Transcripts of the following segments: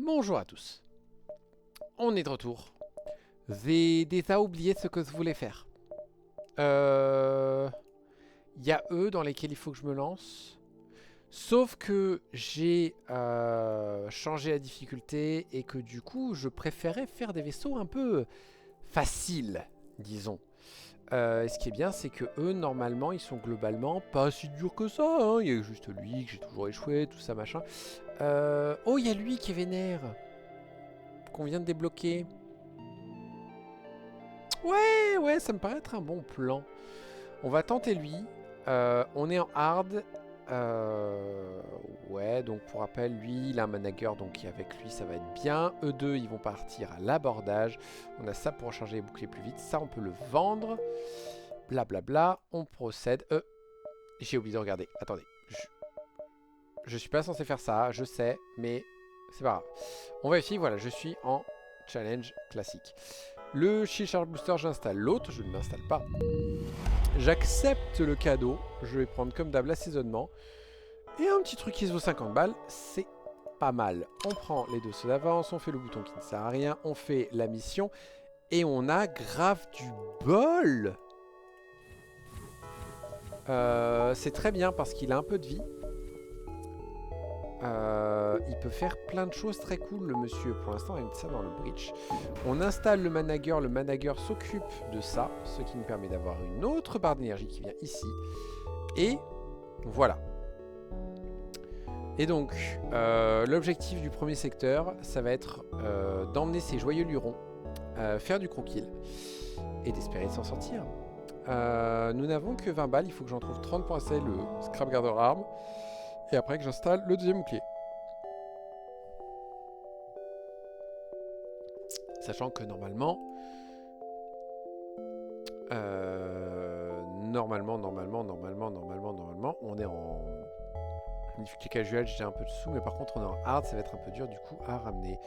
Bonjour à tous. On est de retour. J'ai déjà oublié ce que je voulais faire. Il y a eux dans lesquels il faut que je me lance. Sauf que j'ai changé la difficulté et que du coup, je préférais faire des vaisseaux un peu faciles, disons. Ce qui est bien, c'est que eux, normalement, ils sont globalement pas si durs que ça. Hein. Il y a juste lui que j'ai toujours échoué, tout ça, machin. Oh, il y a lui qui est vénère. Qu'on vient de débloquer. Ouais, ça me paraît être un bon plan. On va tenter lui. On est en hard. Ouais, donc pour rappel, lui, il a un manager, donc avec lui, ça va être bien. Eux deux, ils vont partir à l'abordage. On a ça pour recharger les boucliers plus vite. Ça, on peut le vendre. Blablabla. On procède. J'ai oublié de regarder. Attendez. Je suis pas censé faire ça, je sais, mais c'est pas grave. On vérifie, voilà, je suis en challenge classique. Le Shield Charge Booster, j'installe l'autre, je ne l'installe pas. J'accepte le cadeau, je vais prendre comme d'hab l'assaisonnement. Et un petit truc qui se vaut 50 balles, c'est pas mal. On prend les deux sauts d'avance, on fait le bouton qui ne sert à rien, on fait la mission. Et on a grave du bol. C'est très bien parce qu'il a un peu de vie. Il peut faire plein de choses très cool, le monsieur. Pour l'instant, on va mettre ça dans le bridge. On installe le manager s'occupe de ça, ce qui nous permet d'avoir une autre barre d'énergie qui vient ici. Et voilà. Et donc, l'objectif du premier secteur, ça va être d'emmener ces joyeux lurons, faire du croquis et d'espérer s'en sortir. Nous n'avons que 20 balles, il faut que j'en trouve 30 pour installer le Scrap Gather Arm. Et après que j'installe le deuxième bouclier. Sachant que normalement, on est en difficulté casual, j'ai un peu de sous, mais par contre on est en hard, ça va être un peu dur du coup à ramener.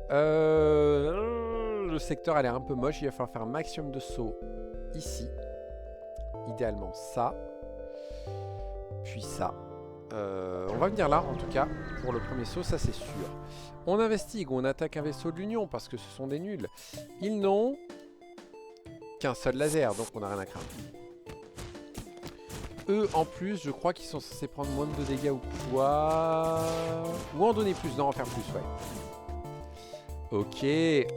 Le secteur a l'air un peu moche, il va falloir faire un maximum de sauts ici. Idéalement ça, puis ça. On va venir là en tout cas pour le premier saut, ça c'est sûr. On investigue, on attaque un vaisseau de l'Union parce que ce sont des nuls. Ils n'ont qu'un seul laser, donc on n'a rien à craindre. Eux en plus, je crois qu'ils sont censés prendre moins de dégâts ou quoi. Ou en donner plus, non en faire plus, ouais. Ok, et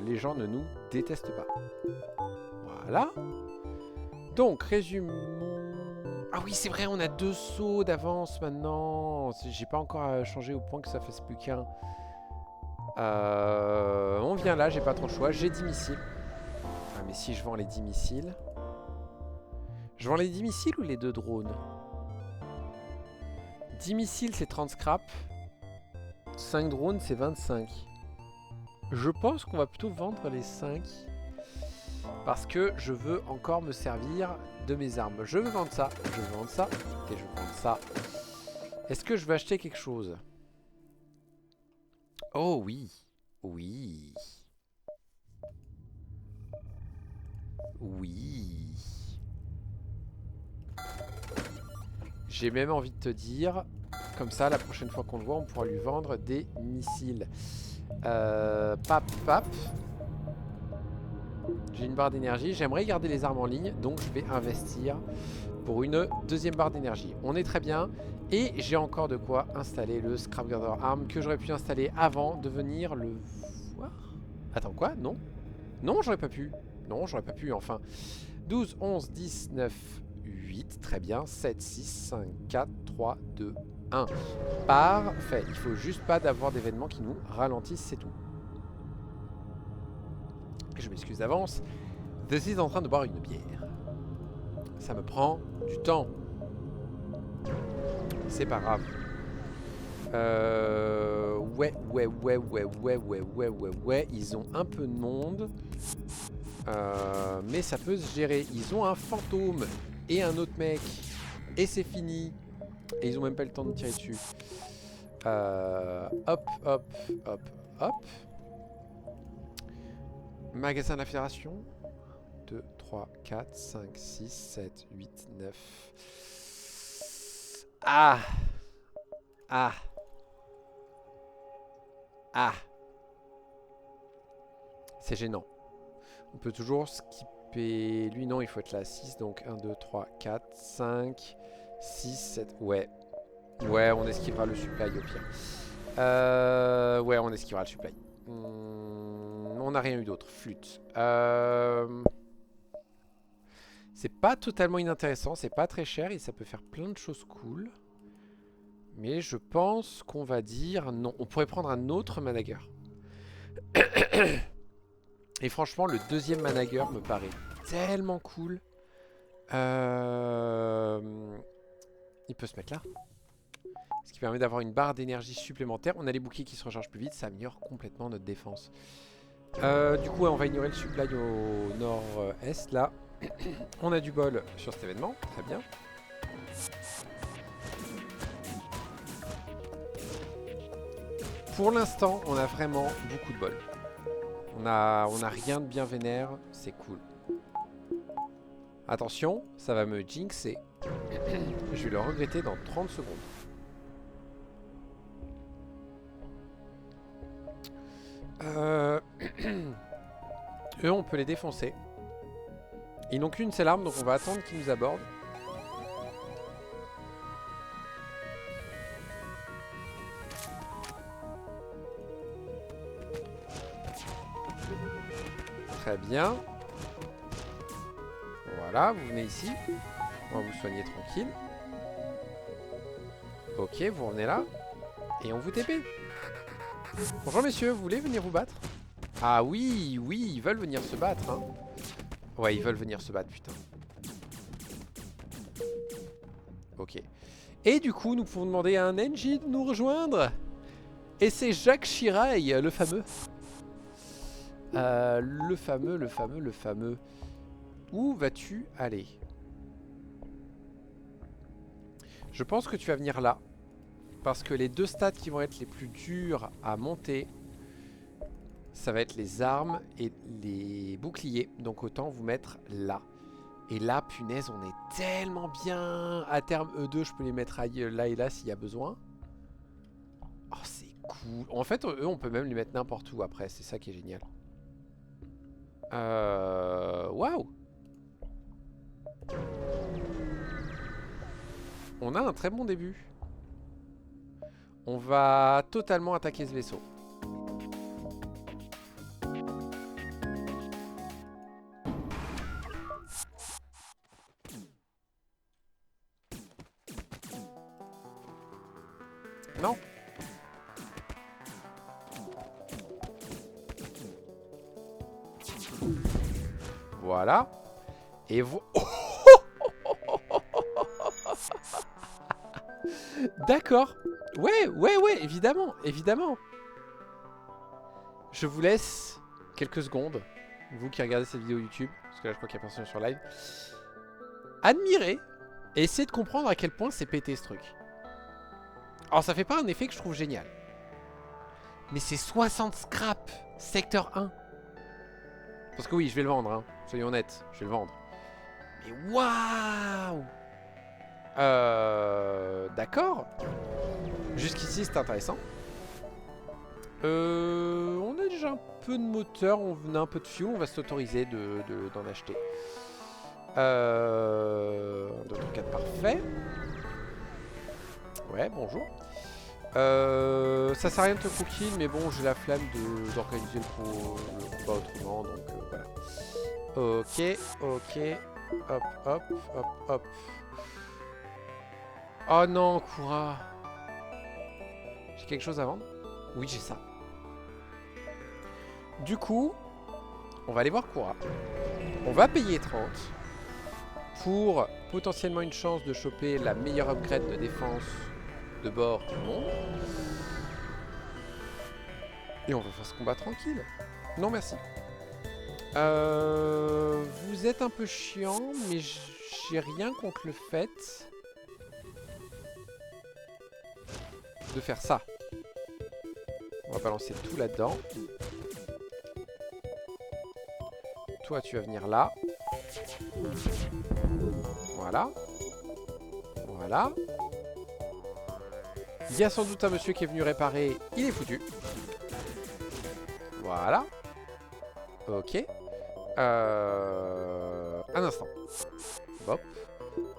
les gens ne nous détestent pas. Voilà. Donc, résumons. Ah oui, c'est vrai, on a 2 sauts d'avance maintenant. J'ai pas encore changé au point que ça fasse plus qu'un. On vient là, j'ai pas trop le choix. J'ai 10 missiles. Ah, mais si je vends les 10 missiles... Je vends les 10 missiles ou les 2 drones? 10 missiles, c'est 30 scrap. 5 drones, c'est 25. Je pense qu'on va plutôt vendre les 5. Parce que je veux encore me servir de mes armes. Je veux vendre ça, je veux vendre ça, et je veux vendre ça. Est-ce que je veux acheter quelque chose? Oh oui, oui. Oui. J'ai même envie de te dire, comme ça, la prochaine fois qu'on le voit, on pourra lui vendre des missiles. Pap. J'ai une barre d'énergie. J'aimerais garder les armes en ligne, donc je vais investir pour une deuxième barre d'énergie. On est très bien. Et j'ai encore de quoi installer le Scrap Gather Arm que j'aurais pu installer avant de venir le voir. Attends, quoi? Non? Non, j'aurais pas pu. Non, j'aurais pas pu, enfin. 12, 11, 10, 9, 8. Très bien. 7, 6, 5, 4, 3, 2, 1. Parfait. Il faut juste pas d'avoir d'événements qui nous ralentissent, c'est tout. Je m'excuse d'avance. Je suis en train de boire une bière. Ça me prend du temps. C'est pas grave. Ouais. Ils ont un peu de monde. Mais ça peut se gérer. Ils ont un fantôme et un autre mec. Et c'est fini. Et ils ont même pas le temps de tirer dessus. Hop. Magasin de la Fédération. 2, 3, 4, 5, 6, 7, 8, 9. Ah. Ah. C'est gênant. On peut toujours skipper... Lui, non, il faut être là. 6, donc 1, 2, 3, 4, 5, 6, 7... Ouais. Ouais, on esquivera le supply au pire. Ouais, on esquivera le supply. On n'a rien eu d'autre. Flûte. C'est pas totalement inintéressant. C'est pas très cher et ça peut faire plein de choses cool. Mais je pense qu'on va dire non. On pourrait prendre un autre manager. Et franchement, le deuxième manager me paraît tellement cool. Il peut se mettre là. Ce qui permet d'avoir une barre d'énergie supplémentaire. On a les boucliers qui se rechargent plus vite. Ça améliore complètement notre défense. Du coup, on va ignorer le supply au nord-est. Là, on a du bol sur cet événement. Très bien. Pour l'instant, on a vraiment beaucoup de bol. On a rien de bien vénère. C'est cool. Attention, ça va me jinxer. Je vais le regretter dans 30 secondes. Eux, on peut les défoncer. Ils n'ont qu'une seule arme, donc on va attendre qu'ils nous abordent. Très bien. Voilà, vous venez ici. On va vous soigner tranquille. Ok, vous revenez là. Et on vous TP. Bonjour messieurs, vous voulez venir vous battre? Ah oui, oui, ils veulent venir se battre, hein. Ouais, ils veulent venir se battre, putain. Ok. Et du coup, nous pouvons demander à un NJ de nous rejoindre. Et c'est Jacques Chirac, le fameux. Le fameux. Où vas-tu aller? Je pense que tu vas venir là. Parce que les deux stats qui vont être les plus durs à monter, ça va être les armes et les boucliers. Donc autant vous mettre là. Et là, punaise, on est tellement bien. À terme E2, je peux les mettre là et là s'il y a besoin. Oh, c'est cool. En fait, eux, on peut même les mettre n'importe où après. C'est ça qui est génial. Waouh. On a un très bon début. On va totalement attaquer ce vaisseau. Non. Voilà. Et vous... D'accord. Ouais, évidemment, évidemment. Je vous laisse quelques secondes, vous qui regardez cette vidéo YouTube, parce que là je crois qu'il n'y a personne sur live. Admirez et essayez de comprendre à quel point c'est pété ce truc. Alors ça fait pas un effet que je trouve génial. Mais c'est 60 scrap, secteur 1. Parce que oui, je vais le vendre, hein. Soyons honnêtes, je vais le vendre. Mais waouh! D'accord. Jusqu'ici, c'est intéressant. On a déjà un peu de moteur, on a un peu de fuel, on va s'autoriser d'en acheter. 1, 2, 3, 4, parfait. Ouais, bonjour. Ça sert à rien de te cookie, mais bon, j'ai la flemme d'organiser le combat autrement, donc voilà. Ok. Hop. Oh non, Koura. J'ai quelque chose à vendre? Oui, j'ai ça. Du coup, on va aller voir Koura. On va payer 30 pour potentiellement une chance de choper la meilleure upgrade de défense de bord du monde. Et on va faire ce combat tranquille. Non, merci. Vous êtes un peu chiant, mais j'ai rien contre le fait de faire ça. On va balancer tout là-dedans. Toi, tu vas venir là. Voilà. Il y a sans doute un monsieur qui est venu réparer. Il est foutu. Voilà. Ok. Un instant. Bop.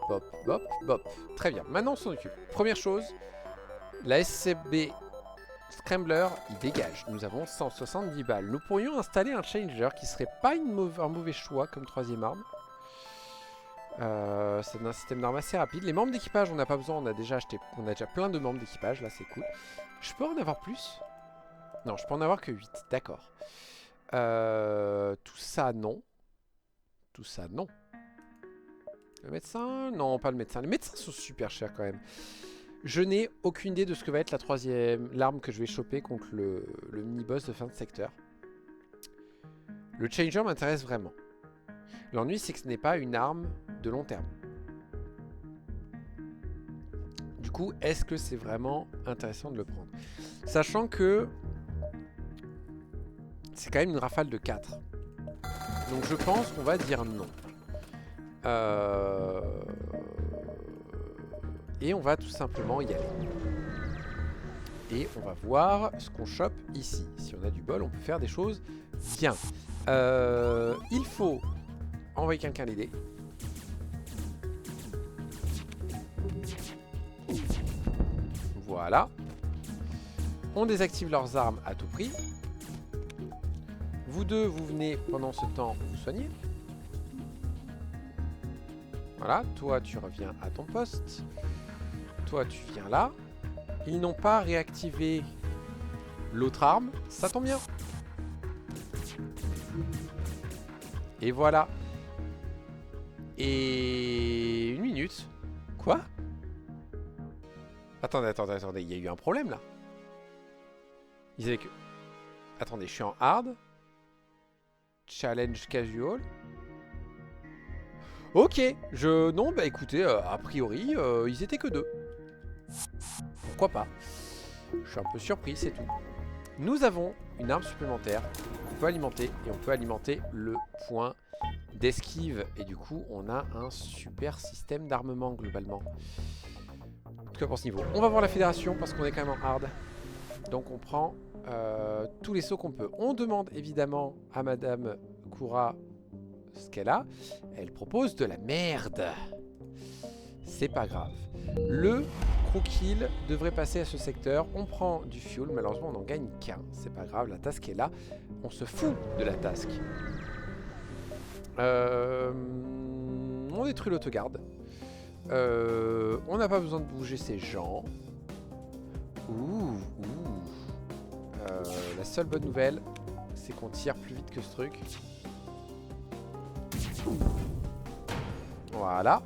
Bop, bop, bop. Très bien. Maintenant, on s'en occupe. Première chose. La SCB Scrambler, il dégage. Nous avons 170 balles. Nous pourrions installer un Changer qui serait pas un mauvais choix comme troisième arme. C'est un système d'armes assez rapide. Les membres d'équipage, on n'a pas besoin. On a déjà acheté. On a déjà plein de membres d'équipage. Là, c'est cool. Je peux en avoir plus? Non, je peux en avoir que 8. D'accord. Tout ça, non. Tout ça, non. Le médecin? Non, pas le médecin. Les médecins sont super chers quand même. Je n'ai aucune idée de ce que va être la troisième, l'arme que je vais choper contre le mini-boss de fin de secteur. Le Changer m'intéresse vraiment. L'ennui, c'est que ce n'est pas une arme de long terme. Du coup, est-ce que c'est vraiment intéressant de le prendre? Sachant que c'est quand même une rafale de 4. Donc je pense qu'on va dire non. Et on va tout simplement y aller. Et on va voir ce qu'on chope ici. Si on a du bol, on peut faire des choses bien. Il faut envoyer quelqu'un l'aider. Voilà. On désactive leurs armes à tout prix. Vous deux, vous venez pendant ce temps vous soigner. Voilà, toi tu reviens à ton poste. Toi tu viens là. Ils n'ont pas réactivé l'autre arme. Ça tombe bien. Et voilà. Et... une minute. Quoi? Attendez, attendez, attendez. Il y a eu un problème là. Ils avaient que... Attendez, je suis en hard. Challenge casual. Ok, non, bah écoutez, a priori, ils étaient que 2. Pourquoi pas? Je suis un peu surpris, c'est tout. Nous avons une arme supplémentaire qu'on peut alimenter, et on peut alimenter le point d'esquive. Et du coup, on a un super système d'armement, globalement. En tout cas pour ce niveau. On va voir la fédération, parce qu'on est quand même en hard. Donc on prend tous les sauts qu'on peut. On demande évidemment à Madame Koura ce qu'elle a. Elle propose de la merde. C'est pas grave. Le Crookill devrait passer à ce secteur. On prend du fuel. Malheureusement, on n'en gagne qu'un. C'est pas grave. La task est là. On se fout de la task. On détruit l'autogarde. On n'a pas besoin de bouger ces gens. La seule bonne nouvelle, c'est qu'on tire plus vite que ce truc. Voilà.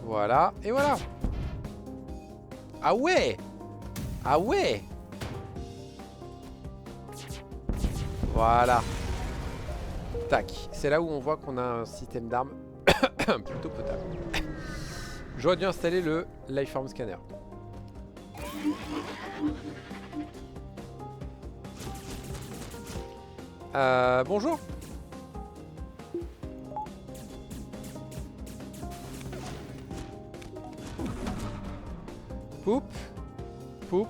Voilà. Et voilà. Ah ouais. Ah ouais. Voilà. Tac. C'est là où on voit qu'on a un système d'armes plutôt potable. J'aurais dû installer le Lifeform Scanner. Bonjour. Poup. Poup.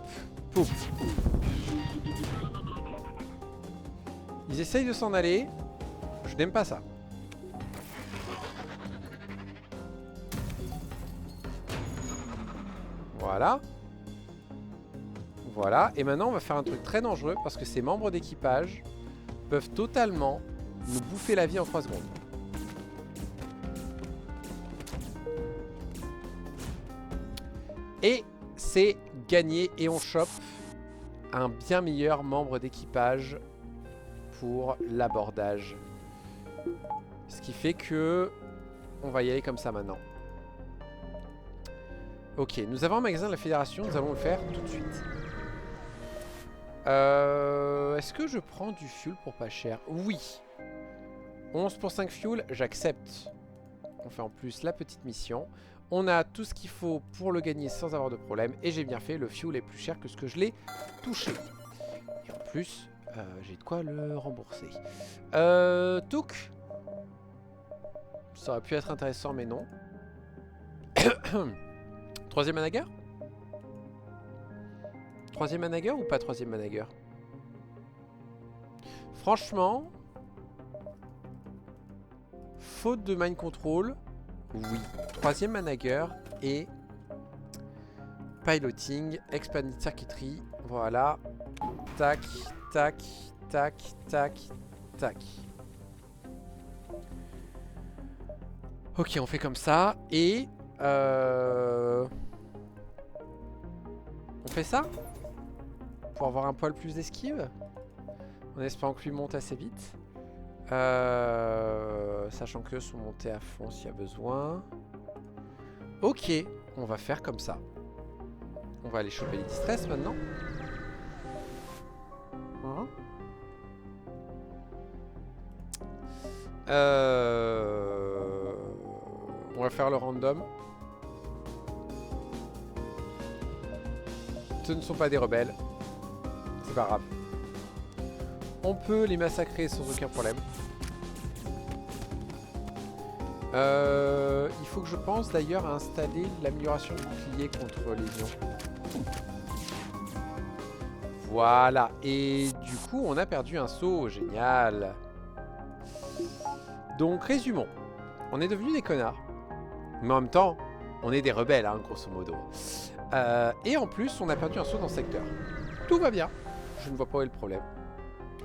Poup. Ils essayent de s'en aller. Je n'aime pas ça. Voilà. Voilà. Et maintenant, on va faire un truc très dangereux parce que ces membres d'équipage peuvent totalement nous bouffer la vie en 3 secondes. Et c'est gagné et on chope un bien meilleur membre d'équipage pour l'abordage. Ce qui fait que on va y aller comme ça maintenant. Ok, nous avons un magasin de la Fédération, nous allons le faire tout de suite. Est-ce que je prends du fuel pour pas cher? Oui. 11 pour 5 fuel, j'accepte. On fait en plus la petite mission. On a tout ce qu'il faut pour le gagner sans avoir de problème. Et j'ai bien fait, le fuel est plus cher que ce que je l'ai touché. Et en plus, j'ai de quoi le rembourser. Touk. Ça aurait pu être intéressant, mais non. Troisième manager? Troisième manager ou pas troisième manager? Franchement, faute de mind control, oui. Troisième manager et piloting, expanded circuitry, voilà. Tac, tac, tac, tac, tac. Ok, on fait comme ça et on fait ça pour avoir un poil plus d'esquive, en espérant que lui monte assez vite. Sachant que sont montés à fond s'il y a besoin. Ok, on va faire comme ça. On va aller choper les distress maintenant. Hein, on va faire le random. Ce ne sont pas des rebelles. C'est pas grave. On peut les massacrer sans aucun problème. Il faut que je pense d'ailleurs à installer l'amélioration de bouclier contre lésion. Voilà. Et du coup, on a perdu un saut. Génial. Donc, résumons. On est devenus des connards. Mais en même temps, on est des rebelles, hein, grosso modo. Et en plus, on a perdu un saut dans le secteur. Tout va bien. Je ne vois pas où est le problème.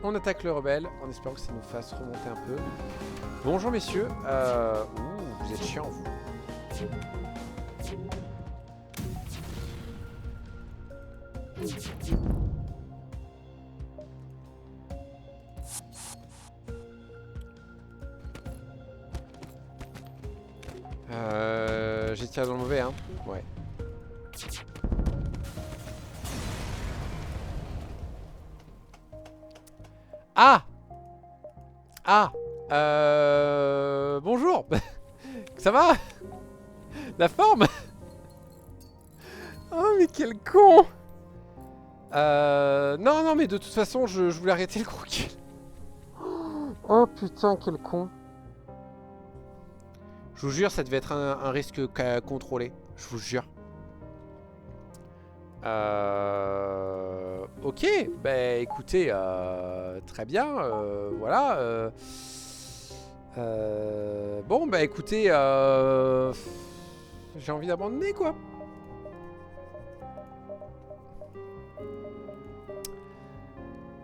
On attaque le rebelle en espérant que ça nous fasse remonter un peu. Bonjour messieurs. Ouh, vous êtes chiants vous. J'ai tiré dans le mauvais, hein. Ouais. Ah! Ah! Bonjour! Ça va? La forme? Oh mais quel con! Non, non, mais de toute façon, je voulais arrêter le croquis. Oh putain, quel con. Je vous jure, ça devait être un risque contrôlé. Je vous jure. Ok, bah écoutez, très bien, voilà. Bon, bah écoutez, j'ai envie d'abandonner quoi.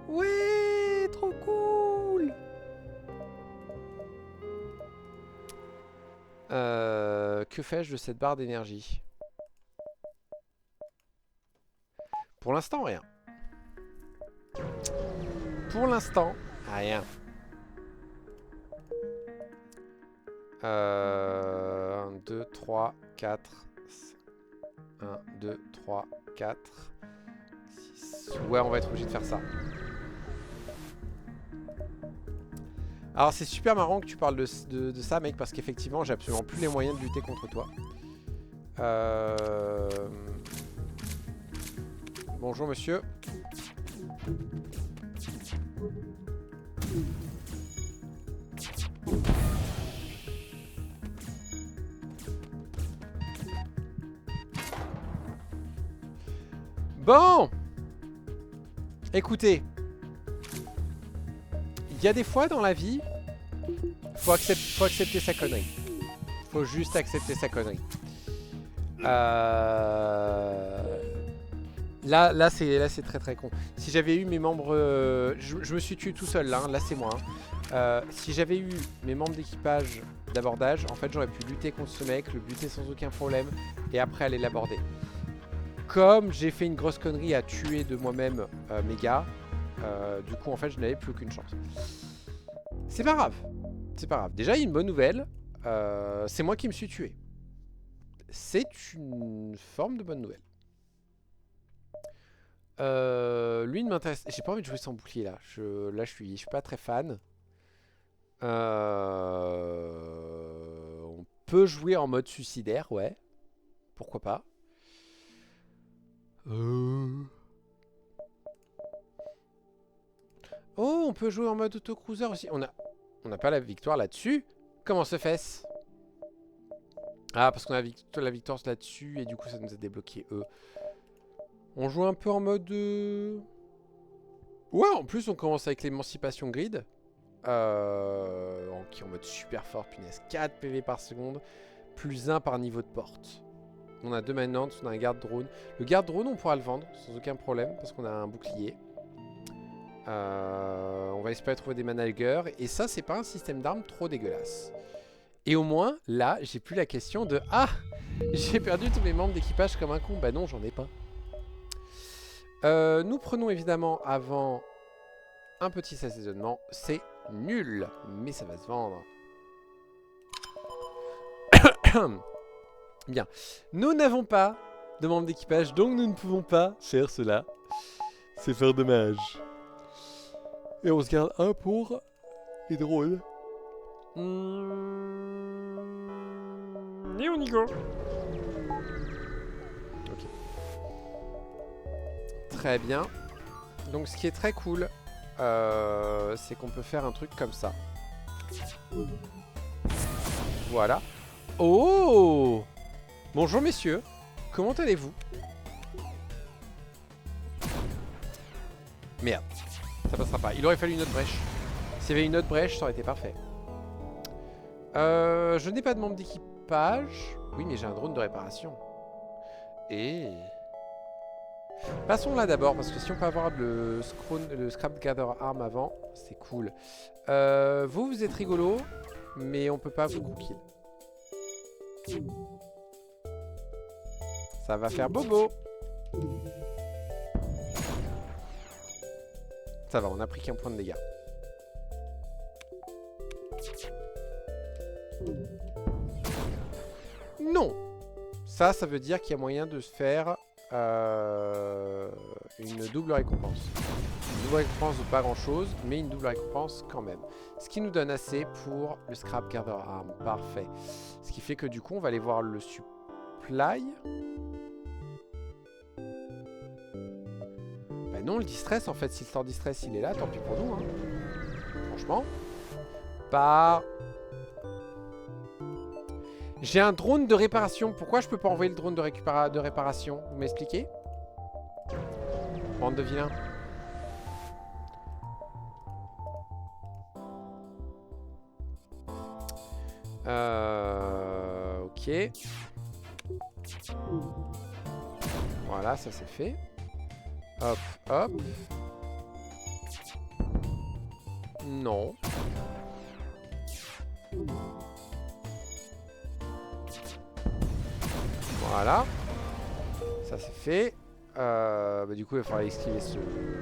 Ouais, trop cool. Que fais-je de cette barre d'énergie? Pour l'instant, rien. Pour l'instant, rien. 1, 2, 3, 4. 1, 2, 3, 4. 6. Ouais, on va être obligé de faire ça. Alors, c'est super marrant que tu parles de ça, mec, parce qu'effectivement, j'ai absolument plus les moyens de lutter contre toi. Bonjour, monsieur. Bon! Écoutez. Il y a des fois dans la vie, faut accepter sa connerie. Faut juste accepter sa connerie. Là c'est très très con. Si j'avais eu mes membres... je me suis tué tout seul là, là c'est moi. Hein. Si j'avais eu mes membres d'équipage d'abordage, en fait j'aurais pu lutter contre ce mec, le buter sans aucun problème, et après aller l'aborder. Comme j'ai fait une grosse connerie à tuer de moi-même mes gars, du coup en fait je n'avais plus aucune chance. C'est pas grave. C'est pas grave. Déjà il y a une bonne nouvelle. C'est moi qui me suis tué. C'est une forme de bonne nouvelle. Lui ne m'intéresse. J'ai pas envie de jouer sans bouclier là. Là je suis pas très fan. On peut jouer en mode suicidaire, ouais. Pourquoi pas. Oh, on peut jouer en mode autocruiser aussi. On n'a pas la victoire là-dessus. Comment se fait-ce? Ah, parce qu'on a la victoire là-dessus et du coup ça nous a débloqué eux. On joue un peu en mode... Ouais, en plus on commence avec l'émancipation grid. Qui est en mode super fort, punaise. 4 PV par seconde, plus 1 par niveau de porte. On a 2 maintenant, on a un garde drone. Le garde drone on pourra le vendre sans aucun problème parce qu'on a un bouclier. On va espérer trouver des managers. Et ça c'est pas un système d'armes trop dégueulasse. Et au moins, là, j'ai plus la question de « Ah, j'ai perdu tous mes membres d'équipage comme un con. » Bah non, j'en ai pas. Nous prenons évidemment avant un petit assaisonnement. C'est nul, mais ça va se vendre. Bien. Nous n'avons pas de membres d'équipage, donc nous ne pouvons pas faire cela. C'est fort dommage. Et on se garde un pour les drôles. Et on y go. Ok. Très bien. Donc ce qui est très cool, c'est qu'on peut faire un truc comme ça. Voilà. Oh! Bonjour messieurs. Comment allez-vous? Merde. Ça passera pas. Il aurait fallu une autre brèche. S'il y avait une autre brèche, ça aurait été parfait. Je n'ai pas de membre d'équipage. Oui, mais j'ai un drone de réparation. Et... Passons là d'abord, parce que si on peut avoir le Scrap Gather Arm avant, c'est cool. Vous êtes rigolo, mais on peut pas vous kill. Ça va faire bobo. Ça va, on a pris qu'un point de dégâts. Non. Ça veut dire qu'il y a moyen de se faire une double récompense. Une double récompense de pas grand chose, mais une double récompense quand même. Ce qui nous donne assez pour le Scrap Gather Arm. Parfait. Ce qui fait que du coup, on va aller voir le supply. Bah non, le distress, en fait, si le store distress il est là, tant pis pour nous. Hein. Franchement. Par... J'ai un drone de réparation. Pourquoi je peux pas envoyer le drone de réparation? Vous m'expliquez? Bande de vilains. Ok. Voilà, ça c'est fait. Hop, hop. Non. Voilà. Ça c'est fait. Bah, du coup, il va falloir esquiver ce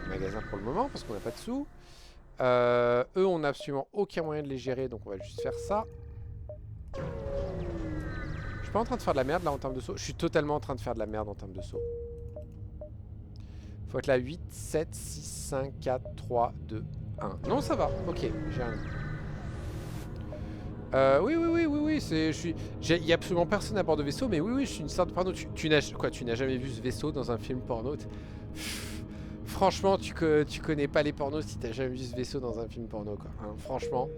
magasin pour le moment parce qu'on n'a pas de sous. Eux, on n'a absolument aucun moyen de les gérer, donc on va juste faire ça. Je suis pas en train de faire de la merde là en termes de saut. Je suis totalement en train de faire de la merde en termes de saut. Faut être là 8, 7, 6, 5, 4, 3, 2, 1. Non, ça va. Ok, j'ai rien. Oui, il y a absolument personne à bord de vaisseau, mais oui, je suis une sorte de porno. Tu n'as jamais vu ce vaisseau dans un film porno? Franchement, tu connais pas les pornos si t'as jamais vu ce vaisseau dans un film porno, quoi. Hein, franchement.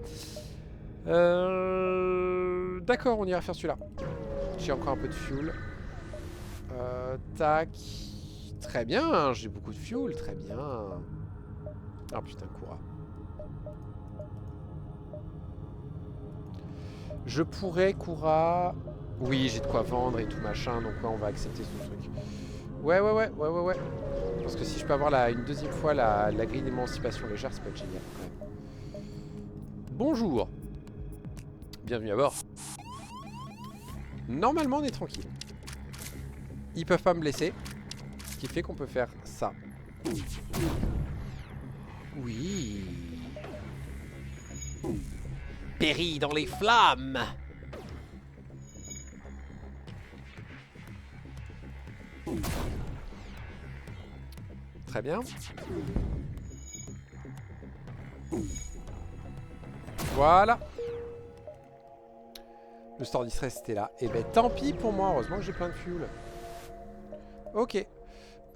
D'accord, on ira faire celui-là. J'ai encore un peu de fuel. Tac. Très bien, j'ai beaucoup de fuel, très bien. Ah putain, Koura. Je pourrais, Koura... Oui, j'ai de quoi vendre et tout machin, donc ouais, on va accepter ce truc. Ouais. Parce que si je peux avoir une deuxième fois la grille d'émancipation légère, ça peut être génial quand même. Bonjour. Bienvenue à bord. Normalement, on est tranquille. Ils peuvent pas me blesser. Ce qui fait qu'on peut faire ça. Oui. Péris dans les flammes. Très bien. Voilà. Le store distress était là. Et ben tant pis pour moi. Heureusement que j'ai plein de fuel. Ok.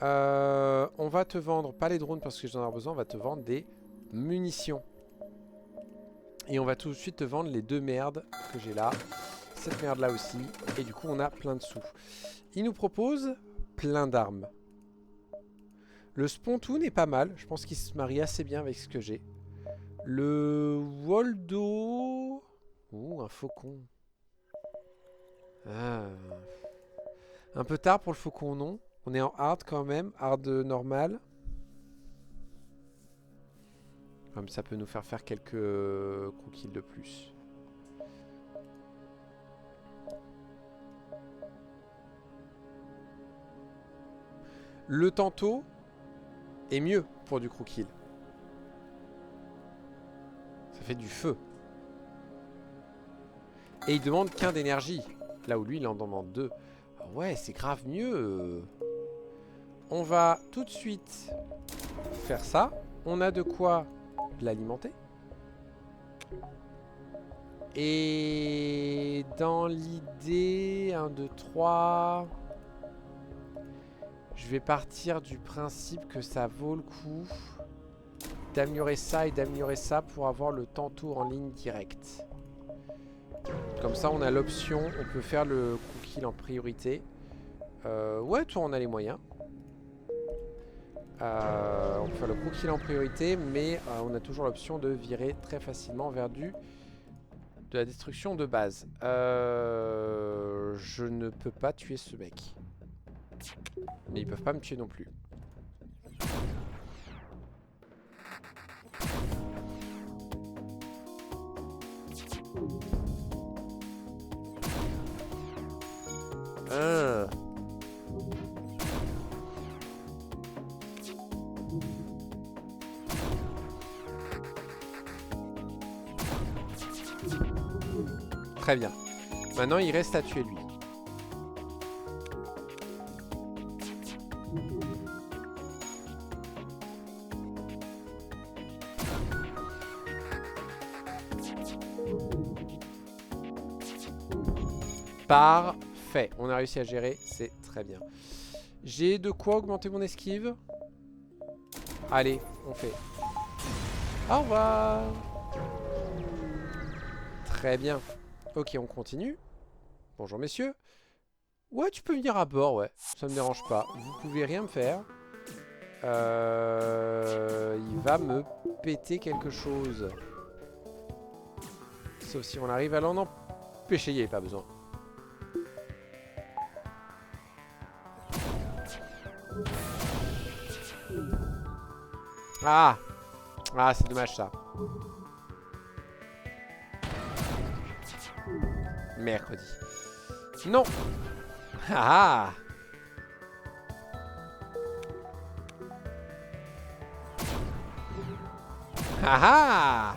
On va te vendre, pas les drones parce que j'en ai besoin. On va te vendre des munitions. Et on va tout de suite te vendre les deux merdes que j'ai là. cette merde là aussi. Et du coup on a plein de sous. Il nous propose plein d'armes. Le Spontoon est pas mal. Je pense qu'il se marie assez bien avec ce que j'ai. Le Waldo... Ouh, un faucon. Ah. Un peu tard pour le faucon, non? On est en hard quand même. Hard normal. Comme ça peut nous faire faire quelques croquis de plus. Le tantôt est mieux pour du croquis. Ça fait du feu. Et il demande qu'un d'énergie. Là où lui, il en demande 2. Ah ouais, c'est grave mieux. On va tout de suite faire ça. On a de quoi l'alimenter. Et dans l'idée, 1, 2, 3... Je vais partir du principe que ça vaut le coup d'améliorer ça et d'améliorer ça pour avoir le tantôt en ligne direct. Comme ça, on a l'option, on peut faire le cookie en priorité. Ouais, toi, on a les moyens. On peut faire le cookie en priorité, mais on a toujours l'option de virer très facilement vers de la destruction de base. Je ne peux pas tuer ce mec. Mais ils peuvent pas me tuer non plus. Très bien. Maintenant, il reste à tuer lui. Parfait. On a réussi à gérer. C'est très bien. J'ai de quoi augmenter mon esquive. Allez, on fait. Au revoir. Très bien. Ok, on continue. Bonjour messieurs. Ouais, tu peux venir à bord, ouais. Ça me dérange pas. Vous pouvez rien me faire. Il va me péter quelque chose. Sauf si on arrive à l'en empêcher, il n'y avait pas besoin. Ah! Ah, c'est dommage ça. Mercredi. Non! Ah! Ah ah!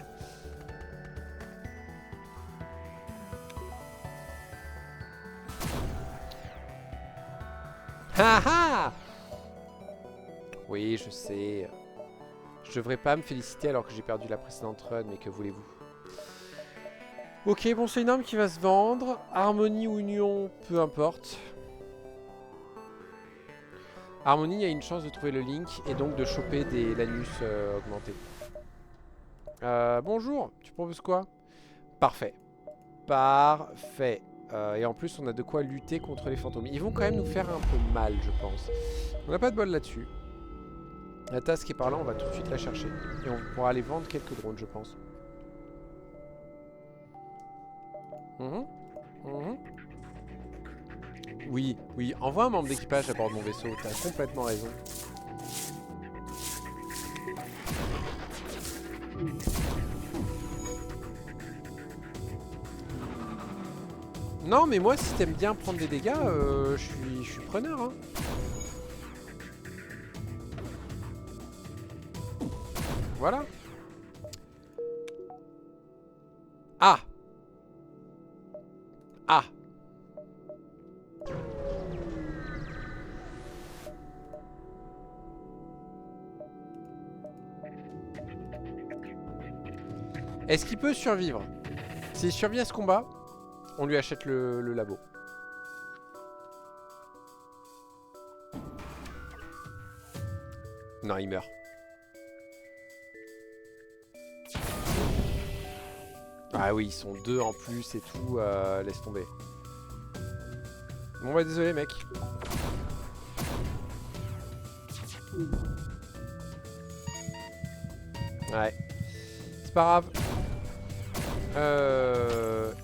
Ah ah! Oui, je sais. Je devrais pas me féliciter alors que j'ai perdu la précédente run, mais que voulez-vous? Ok, bon, c'est une arme qui va se vendre. Harmonie ou Union, peu importe. Harmonie, il y a une chance de trouver le link et donc de choper des Lanus augmentés. Bonjour, tu proposes quoi? Parfait. Parfait. Et en plus, on a de quoi lutter contre les fantômes. Ils vont quand même nous faire un peu mal, je pense. On n'a pas de bol là-dessus. La tasse qui est par là, on va tout de suite la chercher. Et on pourra aller vendre quelques drones, je pense. Oui, oui. Envoie un membre d'équipage à bord de mon vaisseau. T'as complètement raison. Non, mais moi, si t'aimes bien prendre des dégâts, je suis preneur. Hein. Voilà. Ah! Ah! Est-ce qu'il peut survivre? S'il survit à ce combat, on lui achète le labo. Non, il meurt. Ah oui, ils sont 2 en plus et tout. Laisse tomber. Bon bah désolé mec. Ouais. C'est pas grave.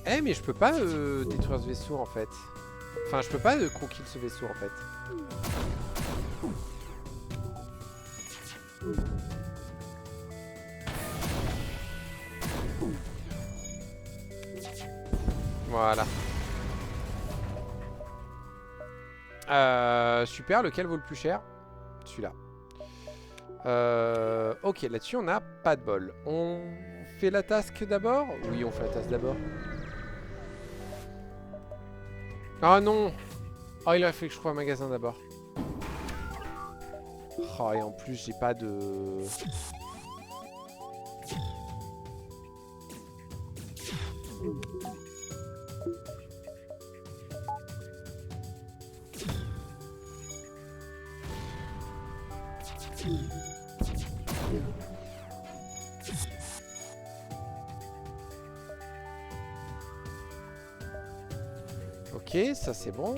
Eh mais je peux pas détruire ce vaisseau en fait. Enfin je peux pas croquer ce vaisseau en fait. Voilà. Super, lequel vaut le plus cher? Celui-là. Ok, là-dessus on n'a pas de bol. On fait la task d'abord? Oui, on fait la task d'abord. Ah non! Oh, il a fait que je trouve un magasin d'abord. Oh, et en plus, j'ai pas de... Ok, ça c'est bon.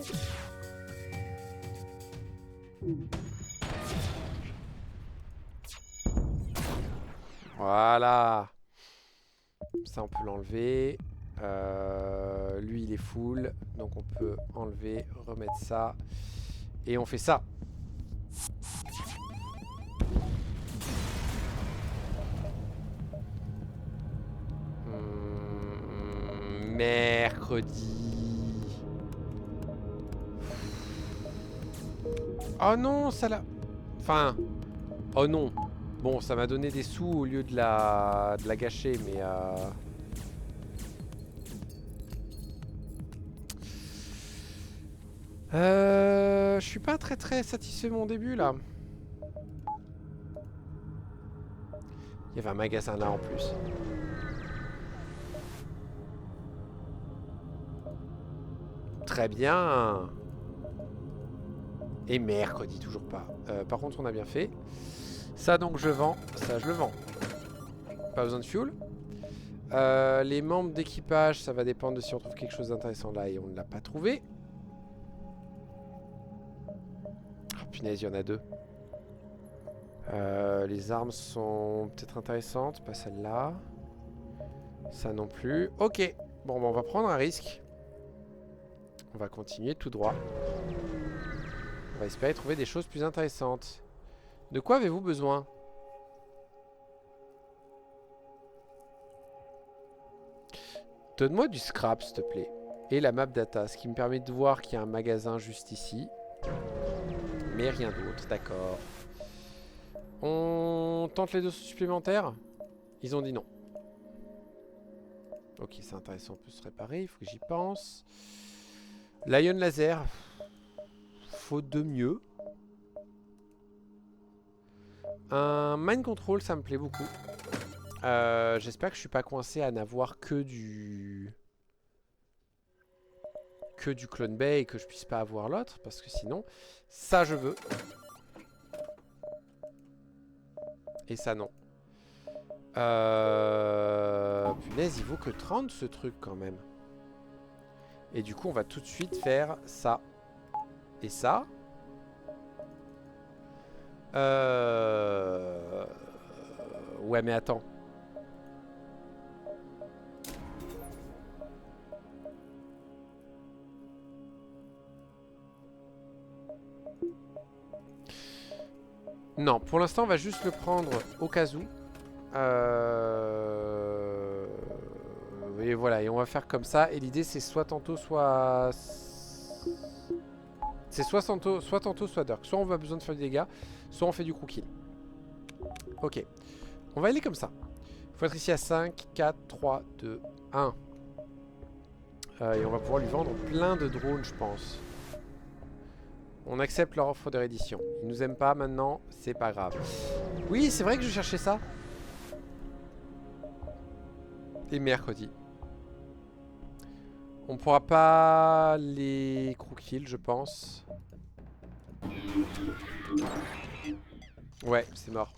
Voilà. Ça on peut l'enlever. Lui il est full. Donc on peut enlever, remettre ça. Et on fait ça. Mercredi. Oh non, ça l'a... Enfin... Oh non. Bon, ça m'a donné des sous au lieu de la gâcher, mais... Je suis pas très satisfait de mon début, là. Il y avait un magasin là, en plus. Très bien. Et mercredi, toujours pas. Par contre, on a bien fait. Ça, donc, je vends. Ça, je le vends. Pas besoin de fuel. Les membres d'équipage, ça va dépendre de si on trouve quelque chose d'intéressant là. Et on ne l'a pas trouvé. Oh, punaise, il y en a 2. Les armes sont peut-être intéressantes. Pas celle-là. Ça non plus. Ok. Bon, bah, on va prendre un risque. On va continuer tout droit. On va espérer trouver des choses plus intéressantes. De quoi avez-vous besoin? Donne-moi du scrap, s'il te plaît. Et la map data, ce qui me permet de voir qu'il y a un magasin juste ici. Mais rien d'autre, d'accord. On tente les 2 supplémentaires? Ils ont dit non. Ok, c'est intéressant, on peut se réparer, il faut que j'y pense. Lion laser. Faute de mieux. Un mind control, ça me plaît beaucoup. J'espère que je suis pas coincé à n'avoir que du clone bay et que je puisse pas avoir l'autre, parce que sinon, ça je veux. Et ça non. Punaise, il vaut que 30 ce truc quand même. Et du coup, on va tout de suite faire ça. Et ça. Ouais, mais attends. Non, pour l'instant, on va juste le prendre au cas où. Et voilà, et on va faire comme ça. Et l'idée, c'est soit tantôt, soit... C'est soit tantôt, soit Dirk. Soit on va besoin de faire des dégâts, soit on fait du crookill. Ok. On va aller comme ça. Il faut être ici à 5, 4, 3, 2, 1. Et on va pouvoir lui vendre plein de drones, je pense. On accepte leur offre de réédition. Ils nous aiment pas maintenant, c'est pas grave. Oui, c'est vrai que je cherchais ça. Et mercredi. On pourra pas les crookill, je pense. Ouais, c'est mort.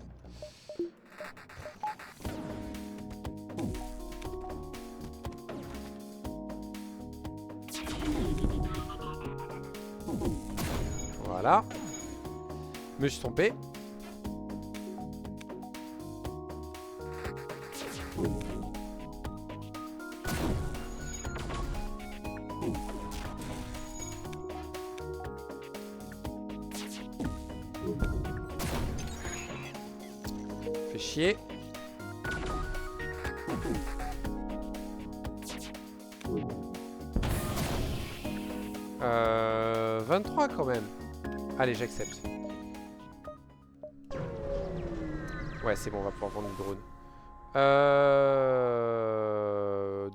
Voilà. Me suis trompé. Fait chier. 23 quand même. Allez, j'accepte. Ouais, c'est bon, on va pouvoir vendre le drone.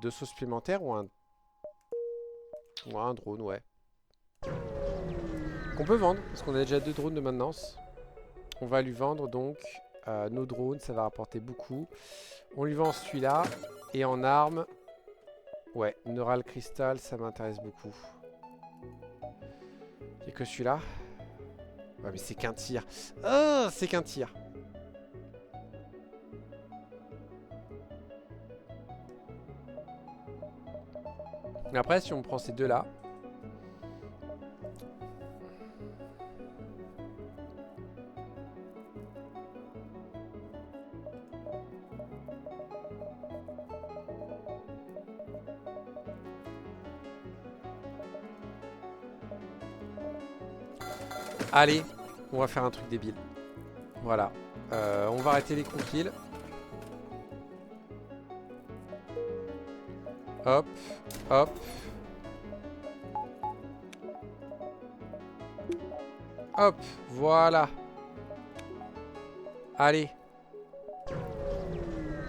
2 sauces supplémentaires ou un drone, ouais. Qu'on peut vendre, parce qu'on a déjà 2 drones de maintenance. On va lui vendre donc nos drones, ça va rapporter beaucoup. On lui vend celui-là. Et en armes, ouais, Neural Crystal, ça m'intéresse beaucoup. Il n'y a que celui-là. Ouais, mais c'est qu'un tir. Oh, c'est qu'un tir. Après, si on prend ces deux-là. Allez, on va faire un truc débile. Voilà. On va arrêter les kills. Hop, hop. Hop, voilà. Allez.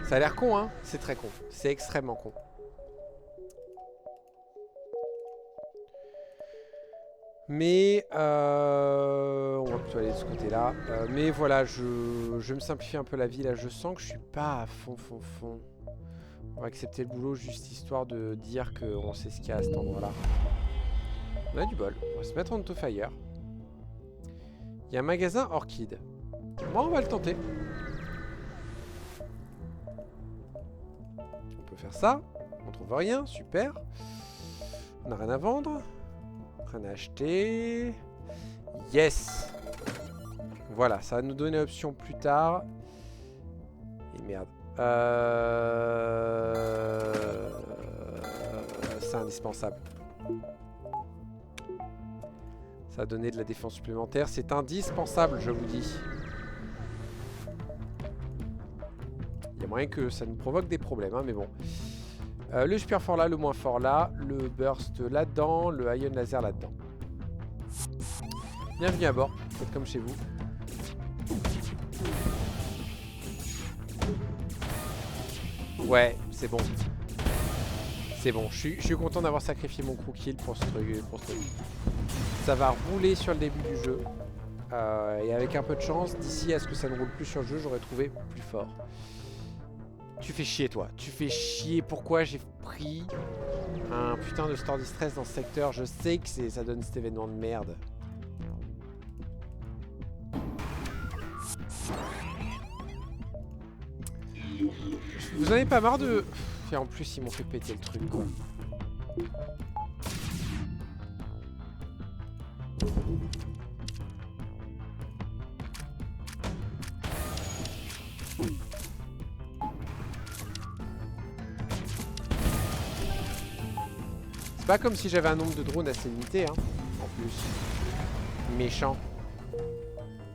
Ça a l'air con, hein? C'est très con. C'est extrêmement con. Mais on va plutôt aller de ce côté-là. Mais voilà, je vais me simplifier un peu la vie. Là, je sens que je suis pas à fond. On va accepter le boulot juste histoire de dire qu'on sait ce qu'il y a à cet endroit-là. On a du bol. On va se mettre en auto-fire. Il y a un magasin Orchid. Moi, on va le tenter. On peut faire ça. On trouve rien. Super. On n'a rien à vendre. Rien à acheter. Yes. Voilà, ça va nous donner option plus tard. Et merde. C'est indispensable. Ça va donner de la défense supplémentaire. C'est indispensable, je vous dis. Il y a moyen que ça nous provoque des problèmes, hein, mais bon. Le super fort là, le moins fort là, le burst là-dedans, le ion laser là-dedans. Bienvenue à bord, faites comme chez vous. Ouais, c'est bon. C'est bon, je suis content d'avoir sacrifié mon crew kill pour ce truc. Ça va rouler sur le début du jeu. Et avec un peu de chance, d'ici à ce que ça ne roule plus sur le jeu, j'aurais trouvé plus fort. Tu fais chier, toi. Tu fais chier. Pourquoi j'ai pris un putain de store distress dans ce secteur? Je sais que ça donne cet événement de merde. Vous en avez pas marre de... Et en plus, ils m'ont fait péter le truc, quoi. C'est pas comme si j'avais un nombre de drones assez limité, hein, en plus. Méchant.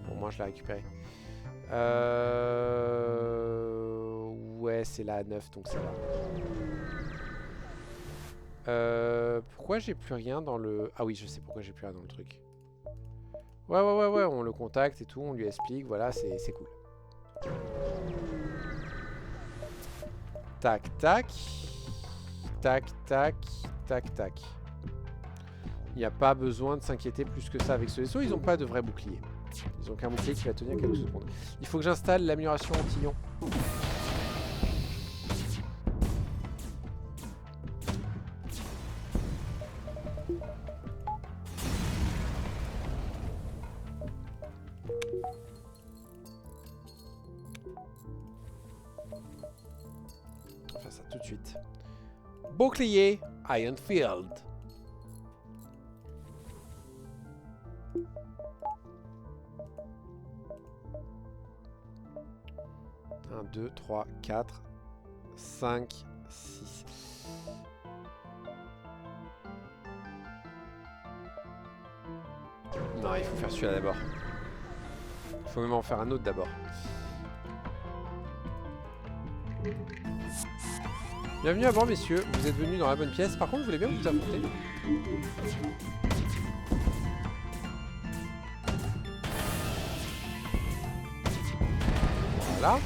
Bon, moi, je l'ai récupéré. Ouais, c'est là à 9, donc ça va. Pourquoi j'ai plus rien dans le... Ah oui, je sais pourquoi j'ai plus rien dans le truc. Ouais, on le contacte et tout, on lui explique, voilà, c'est cool. Tac, tac. Tac, tac, tac, tac. Il n'y a pas besoin de s'inquiéter plus que ça avec ce vaisseau, ils n'ont pas de vrai bouclier. Ils ont qu'un bouclier qui va tenir quelques secondes. Il faut que j'installe l'amélioration anti-ion. On va faire ça tout de suite. Bouclier Iron Field. 1, 2, 3, 4, 5, 6. Non, il faut faire celui-là d'abord. Il faut même en faire un autre d'abord. Bienvenue à bord, messieurs. Vous êtes venus dans la bonne pièce. Par contre, je voulais bien vous affronter. Voilà.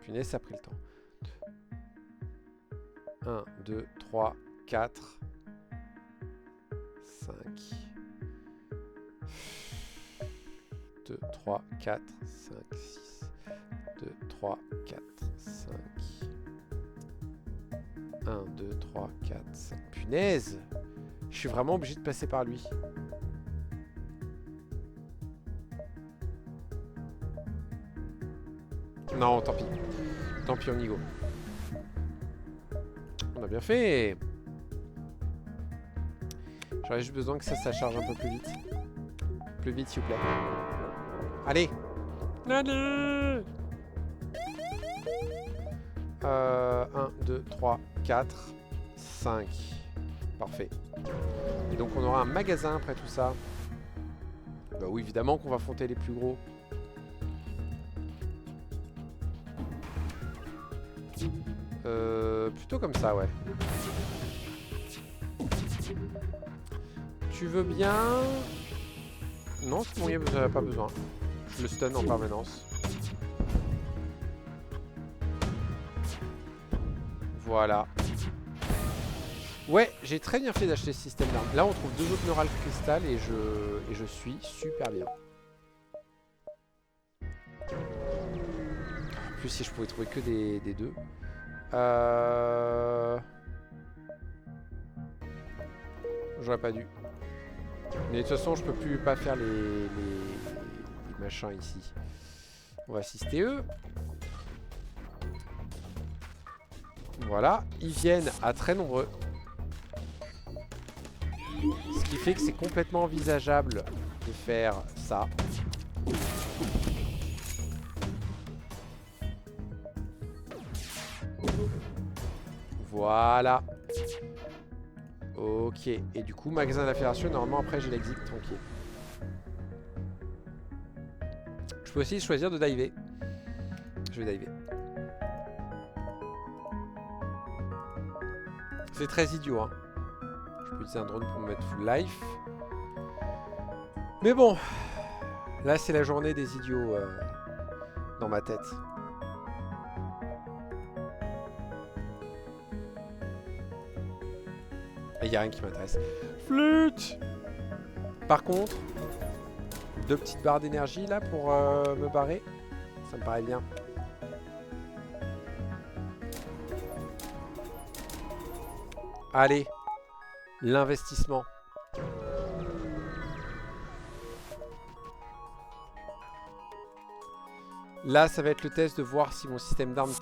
Punaise, ça a pris le temps. 1, 2, 3, 4, 5. 2, 3, 4, 5, 6. 2, 3, 4, 5. 1, 2, 3, 4, 5. Punaise! Je suis vraiment obligé de passer par lui. Non, tant pis. Tant pis, on y go. On a bien fait. J'aurais juste besoin que ça charge un peu plus vite. Plus vite, s'il vous plaît. Allez. Allez. 1, 2, 3, 4, 5. Parfait. Et donc on aura un magasin après tout ça. Bah oui, évidemment qu'on va affronter les plus gros. Plutôt comme ça, ouais. Tu veux bien... Non, c'est bon, il n'y a pas besoin. Je le stun en permanence. Voilà. Ouais, j'ai très bien fait d'acheter ce système d'armes. Là, on trouve 2 autres neural cristal et je suis super bien. En plus, si je pouvais trouver que des 2. J'aurais pas dû. Mais de toute façon, je peux plus pas faire les machins ici. On va assister eux. Voilà, ils viennent à très nombreux. Ce qui fait que c'est complètement envisageable de faire ça. Voilà. Ok. Et du coup, magasin de la Fédération, normalement après j'ai l'exit tranquille. Je peux aussi choisir de diver. Je vais diver. C'est très idiot, hein. Je peux utiliser un drone pour me mettre full life. Mais bon. Là, c'est la journée des idiots dans ma tête. Il n'y a rien qui m'intéresse. Flûte! Par contre, 2 petites barres d'énergie là pour me barrer. Ça me paraît bien. Allez, l'investissement. Là, ça va être le test de voir si mon système d'armes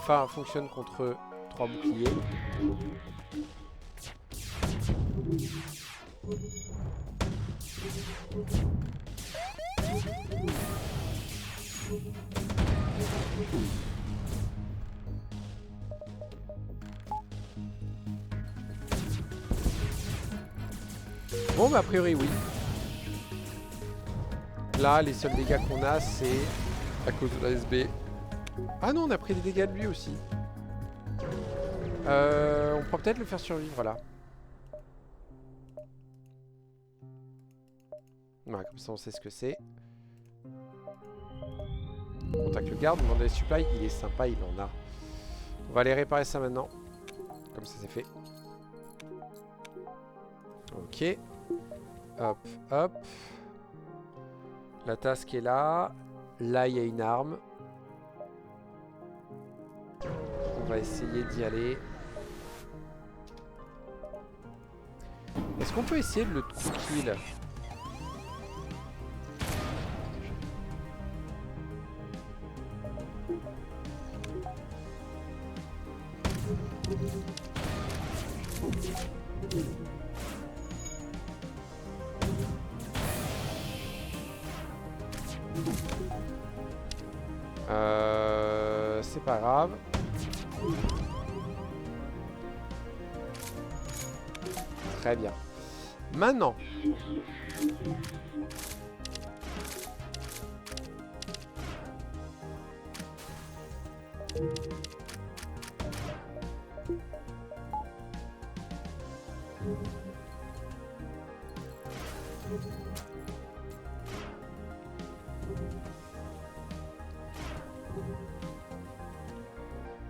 FA fonctionne contre 3 boucliers. Bon, bah a priori oui. Là, les seuls dégâts qu'on a, c'est à cause de la SB. Ah non, on a pris des dégâts de lui aussi. On pourra peut-être le faire survivre là. Voilà, comme ça on sait ce que c'est. On contacte le garde, on demande des supplies, il est sympa, il en a. On va aller réparer ça maintenant. Comme ça c'est fait. Ok. Hop, hop. La tasse qui est là. Là il y a une arme. On va essayer d'y aller. Est-ce qu'on peut essayer de le kill? c'est pas grave. Très bien. Maintenant.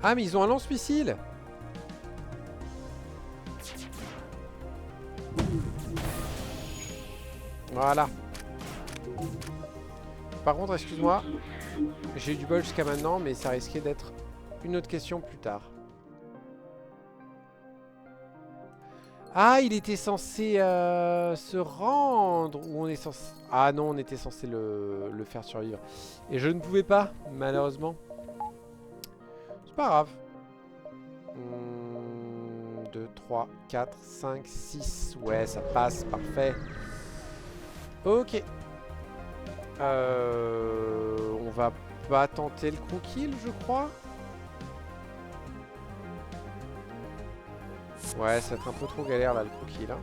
Ah, mais ils ont un lance-missile. Voilà. Par contre, excuse-moi, j'ai eu du bol jusqu'à maintenant, mais ça risquait d'être une autre question plus tard. Ah, il était censé se rendre. Ou on est censé... Ah non, on était censé le faire survivre. Et je ne pouvais pas, malheureusement. C'est pas grave. 2, 3, 4, 5, 6. Ouais, ça passe, parfait. Ok. On va pas tenter le crew kill, je crois. Ouais, ça va être un peu trop galère là, le crew kill. Hein.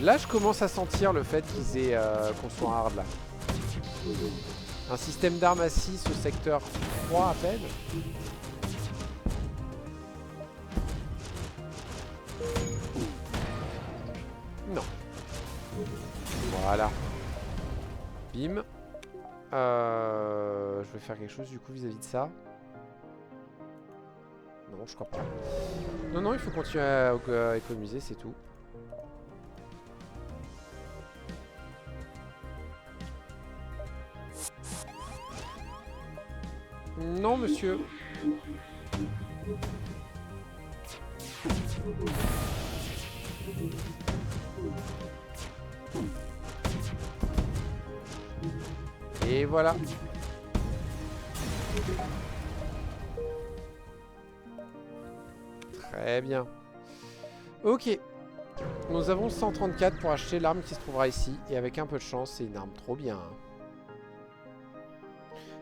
Là, je commence à sentir le fait qu'ils aient qu'on soit hard là. Un système d'armes à 6 au secteur 3 à peine. Non. Voilà. Bim. Je vais faire quelque chose du coup vis-à-vis de ça. Non, je crois pas. Non, non, il faut continuer à économiser, c'est tout. Non, monsieur. Et voilà. Très bien. Ok. Nous avons 134 pour acheter l'arme qui se trouvera ici. Et avec un peu de chance, c'est une arme trop bien.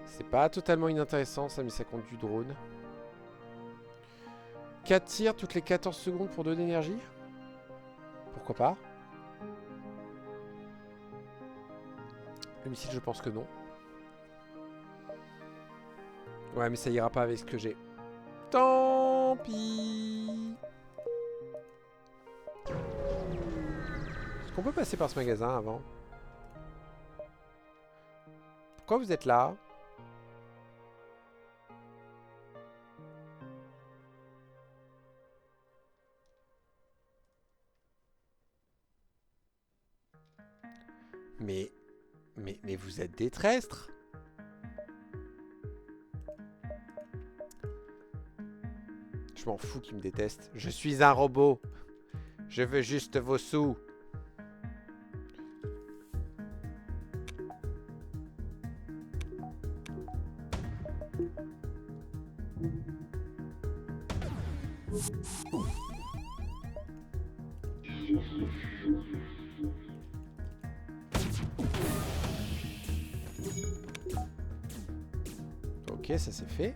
C'est pas totalement inintéressant ça, mais ça compte du drone. 4 tirs toutes les 14 secondes pour 2 d'énergie. Pourquoi pas? Le missile, je pense que non. Ouais, mais ça ira pas avec ce que j'ai. Tant pis. Est-ce qu'on peut passer par ce magasin avant? Pourquoi vous êtes là? Mais vous êtes des traîtres. Je m'en fous qu'ils me détestent. Je suis un robot. Je veux juste vos sous. Ok, ça c'est fait.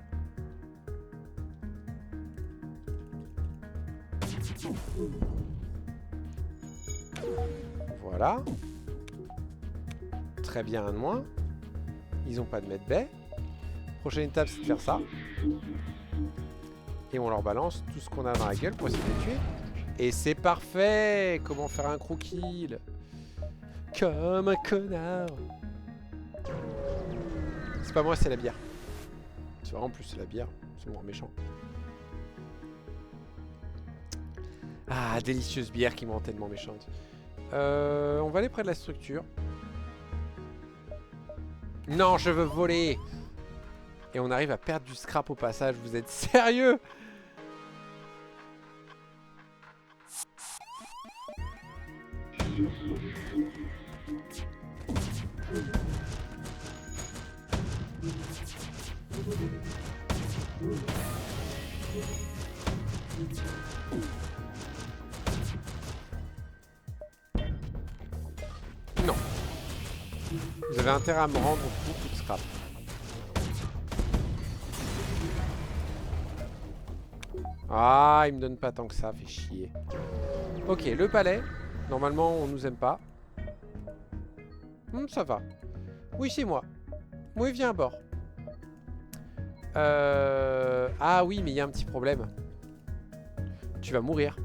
Voilà. Très bien, un de moins. Ils ont pas de medbay. Prochaine étape, c'est de faire ça. Et on leur balance tout ce qu'on a dans la gueule pour essayer de les tuer. Et c'est parfait. Comment faire un crew kill? Comme un connard. C'est pas moi, c'est la bière. C'est vrai, en plus, c'est la bière. C'est moins méchant. Ah, délicieuse bière qui me rend tellement méchante. On va aller près de la structure. Non, je veux voler. Et on arrive à perdre du scrap au passage. Vous êtes sérieux? Non. Vous avez intérêt à me rendre beaucoup de scrap. frappe. Ah, il me donne pas tant que ça, fait chier. Ok, le palais. Normalement, on nous aime pas. Ça va. Oui, c'est moi. Oui, viens à bord. Ah oui, mais il y a un petit problème. Tu vas mourir.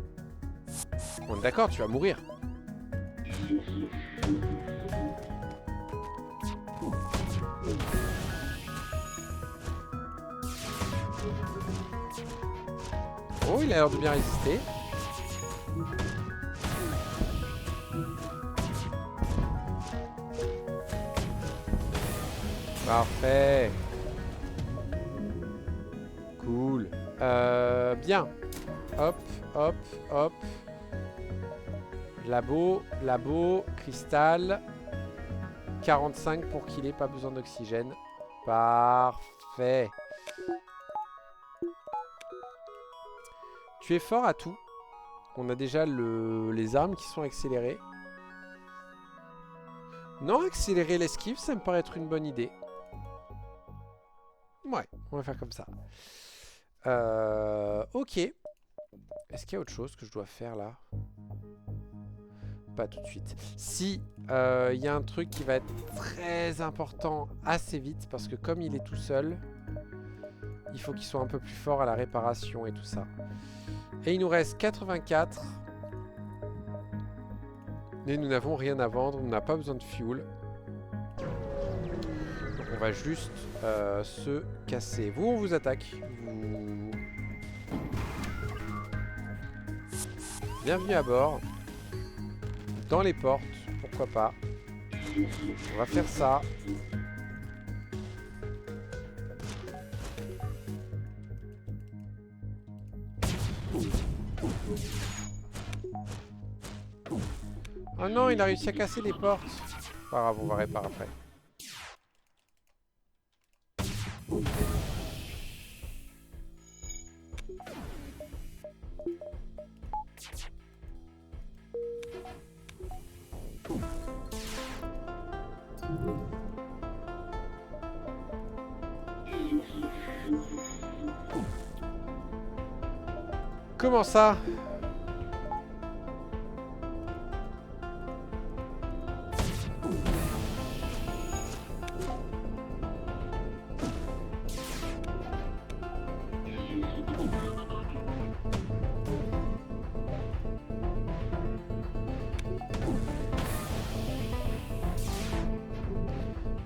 On est d'accord, tu vas mourir. Oh, il a l'air de bien résister. Parfait. Cool. Bien. Hop, hop, hop. Labo, cristal. 45 pour qu'il ait pas besoin d'oxygène. Parfait. Tu es fort à tout. On a déjà les armes qui sont accélérées. Non, accélérer l'esquive, ça me paraît être une bonne idée. Ouais, on va faire comme ça. Ok. Est-ce qu'il y a autre chose que je dois faire là? Pas tout de suite. Si, il y a un truc qui va être très important assez vite, parce que comme il est tout seul, il faut qu'il soit un peu plus fort à la réparation et tout ça. Et il nous reste 84. Et nous n'avons rien à vendre, on n'a pas besoin de fuel. Donc on va juste se casser. Vous, on vous attaque. Vous... Bienvenue à bord. Dans les portes, pourquoi pas. On va faire ça. Oh non, il a réussi à casser les portes. Pas grave, on va réparer après. Comment ça?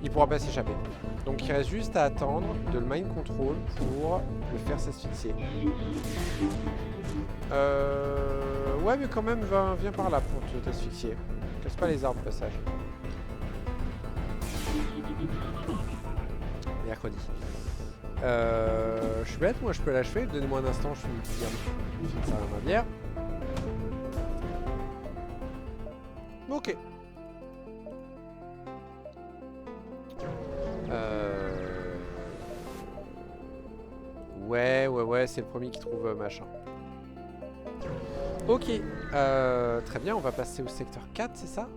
Il pourra pas s'échapper. Donc il reste juste à attendre de le mind control pour le faire s'asphyxier. Ouais, mais quand même, viens par là pour t'asphyxier. Casse pas les arbres, passage. Mercredi. Je suis bête, moi je peux l'achever. Donnez-moi un instant, je finis ça à ma bière. Ok. Ouais, c'est le premier qui trouve machin. Ok, très bien, on va passer au secteur 4, c'est ça?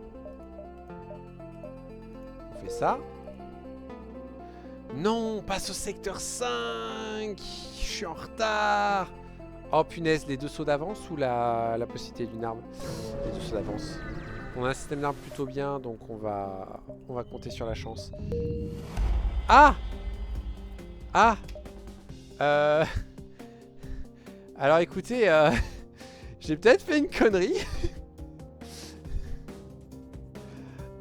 On fait ça. Non, on passe au secteur 5. Je suis en retard. Oh punaise, les deux sauts d'avance ou la possibilité d'une arme? Les deux sauts d'avance. On a un système d'armes plutôt bien, donc on va compter sur la chance. Ah! Ah! Alors écoutez, j'ai peut-être fait une connerie.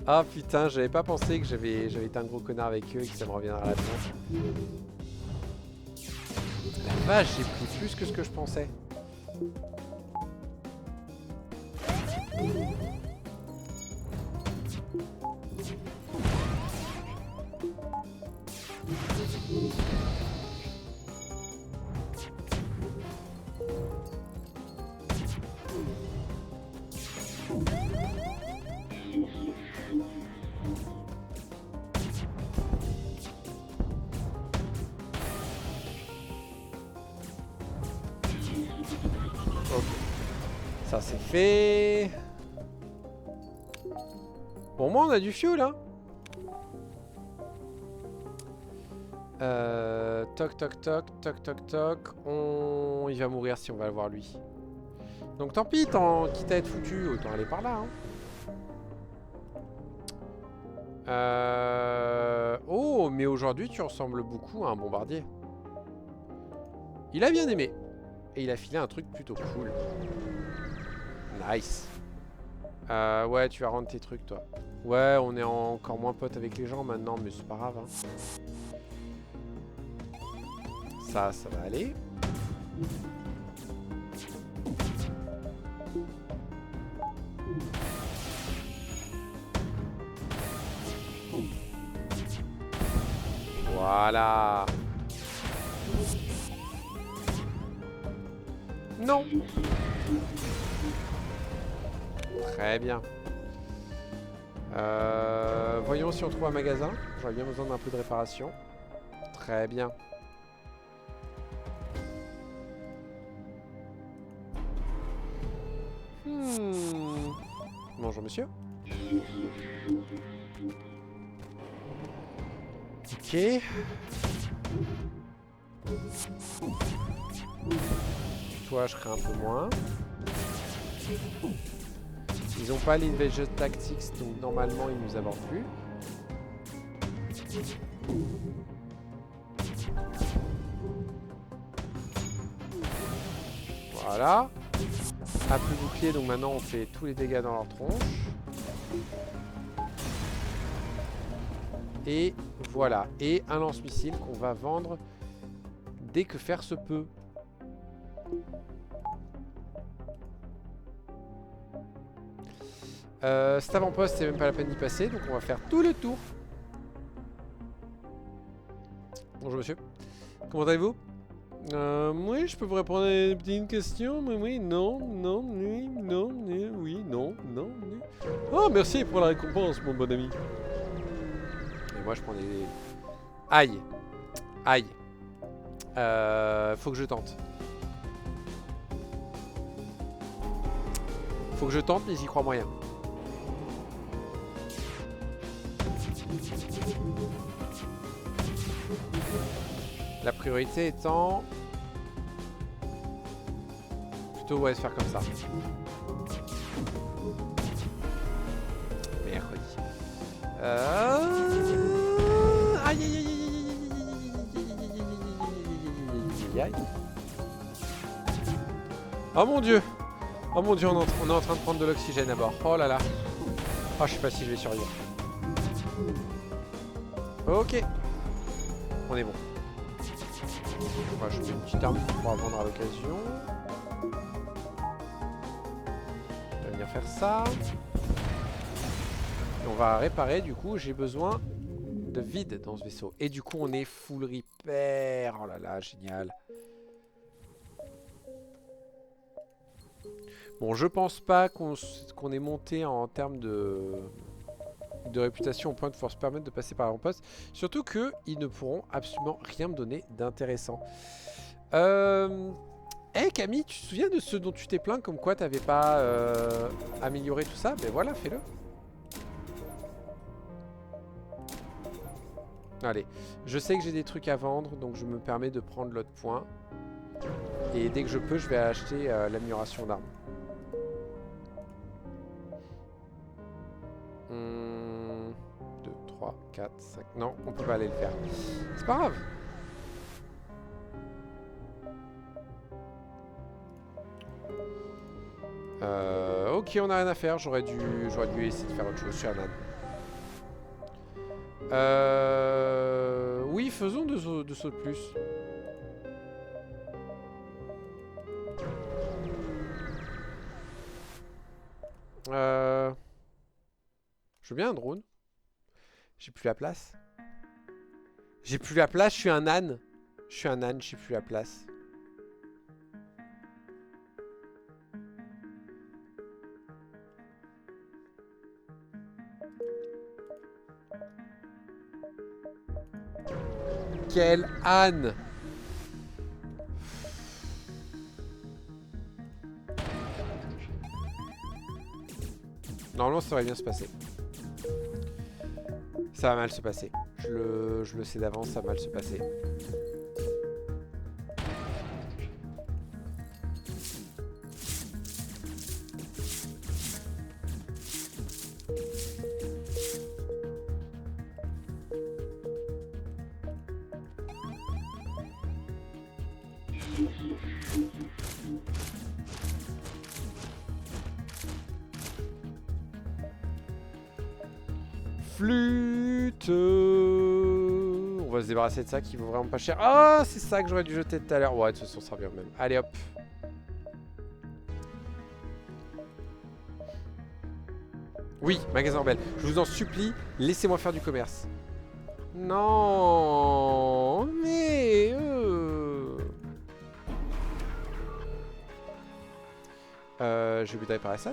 Ah putain, j'avais pas pensé que j'avais été un gros connard avec eux et que ça me reviendra à la tronche. La vache, j'ai pris plus que ce que je pensais. Ça c'est fait. Bon, moi on a du fuel hein. Toc, toc, toc, toc, toc, toc. Il va mourir si on va le voir lui. Donc tant pis, quitte à être foutu, autant aller par là. Hein. Oh, mais aujourd'hui tu ressembles beaucoup à un bombardier. Il a bien aimé. Et il a filé un truc plutôt cool. Nice. Ouais, tu vas rendre tes trucs toi. Ouais, on est encore moins potes avec les gens maintenant, mais c'est pas grave. Hein. Ça va aller. Voilà. Non. Très bien. Voyons si on trouve un magasin. J'aurais bien besoin d'un peu de réparation. Très bien. Bonjour monsieur. Ok. Toi, je serai un peu moins. Ils ont pas l'Invasion Tactics, donc normalement ils nous abordent plus. Voilà. A plus bouclier, donc maintenant on fait tous les dégâts dans leur tronche. Et voilà. Et un lance-missile qu'on va vendre dès que faire se peut. Cet avant-poste, c'est même pas la peine d'y passer, donc on va faire tout le tour. Bonjour monsieur. Comment allez-vous? Oui, je peux vous répondre à une petite question? Oui, non, non, oui, non, oui, non, non. Oui. Oh, merci pour la récompense, mon bon ami. Et moi, je prends des... Aïe. Aïe. Faut que je tente. Faut que je tente, mais j'y crois moyen. La priorité étant... plutôt, ouais, se faire comme ça. Mercredi. Aïe, aïe, aïe, aïe, aïe. Oh mon dieu. Oh mon dieu, on est en train de prendre de l'oxygène à bord. Oh là là. Oh, je sais pas si je vais survivre. Ok. On est bon. Moi, je fais une petite arme pour vendre à l'occasion. On va venir faire ça. Et on va réparer, du coup, j'ai besoin de vide dans ce vaisseau. Et du coup, on est full repair. Oh là là, génial. Bon, je pense pas qu'on ait monté en termes de réputation au point de pouvoir se permettre de passer par l'avant-poste. Surtout qu'ils ne pourront absolument rien me donner d'intéressant. Hey Camille, tu te souviens de ce dont tu t'es plaint comme quoi t'avais pas amélioré tout ça? Ben voilà, fais-le. Allez, je sais que j'ai des trucs à vendre, donc je me permets de prendre l'autre point. Et dès que je peux, je vais acheter l'amélioration d'armes. 2, 3, 4, 5... Non, on peut pas aller le faire. C'est pas grave. Ok, on a rien à faire. J'aurais dû essayer de faire autre chose. Je suis un âne. Oui, faisons deux sauts de plus. Je veux bien un drone. J'ai plus la place. J'ai plus la place, je suis un âne. Je suis un âne, j'ai plus la place. Quel âne! Normalement, ça va bien se passer. Ça va mal se passer. Je je le sais d'avance, ça va mal se passer. Flûte. On va se débarrasser de ça qui vaut vraiment pas cher. Ah, c'est ça que j'aurais dû jeter tout à l'heure. Ouais, de toute façon, ça revient au même. Allez, hop. Oui, magasin rebelle. Je vous en supplie, laissez-moi faire du commerce. Non, mais... j'ai oublié de réparer ça.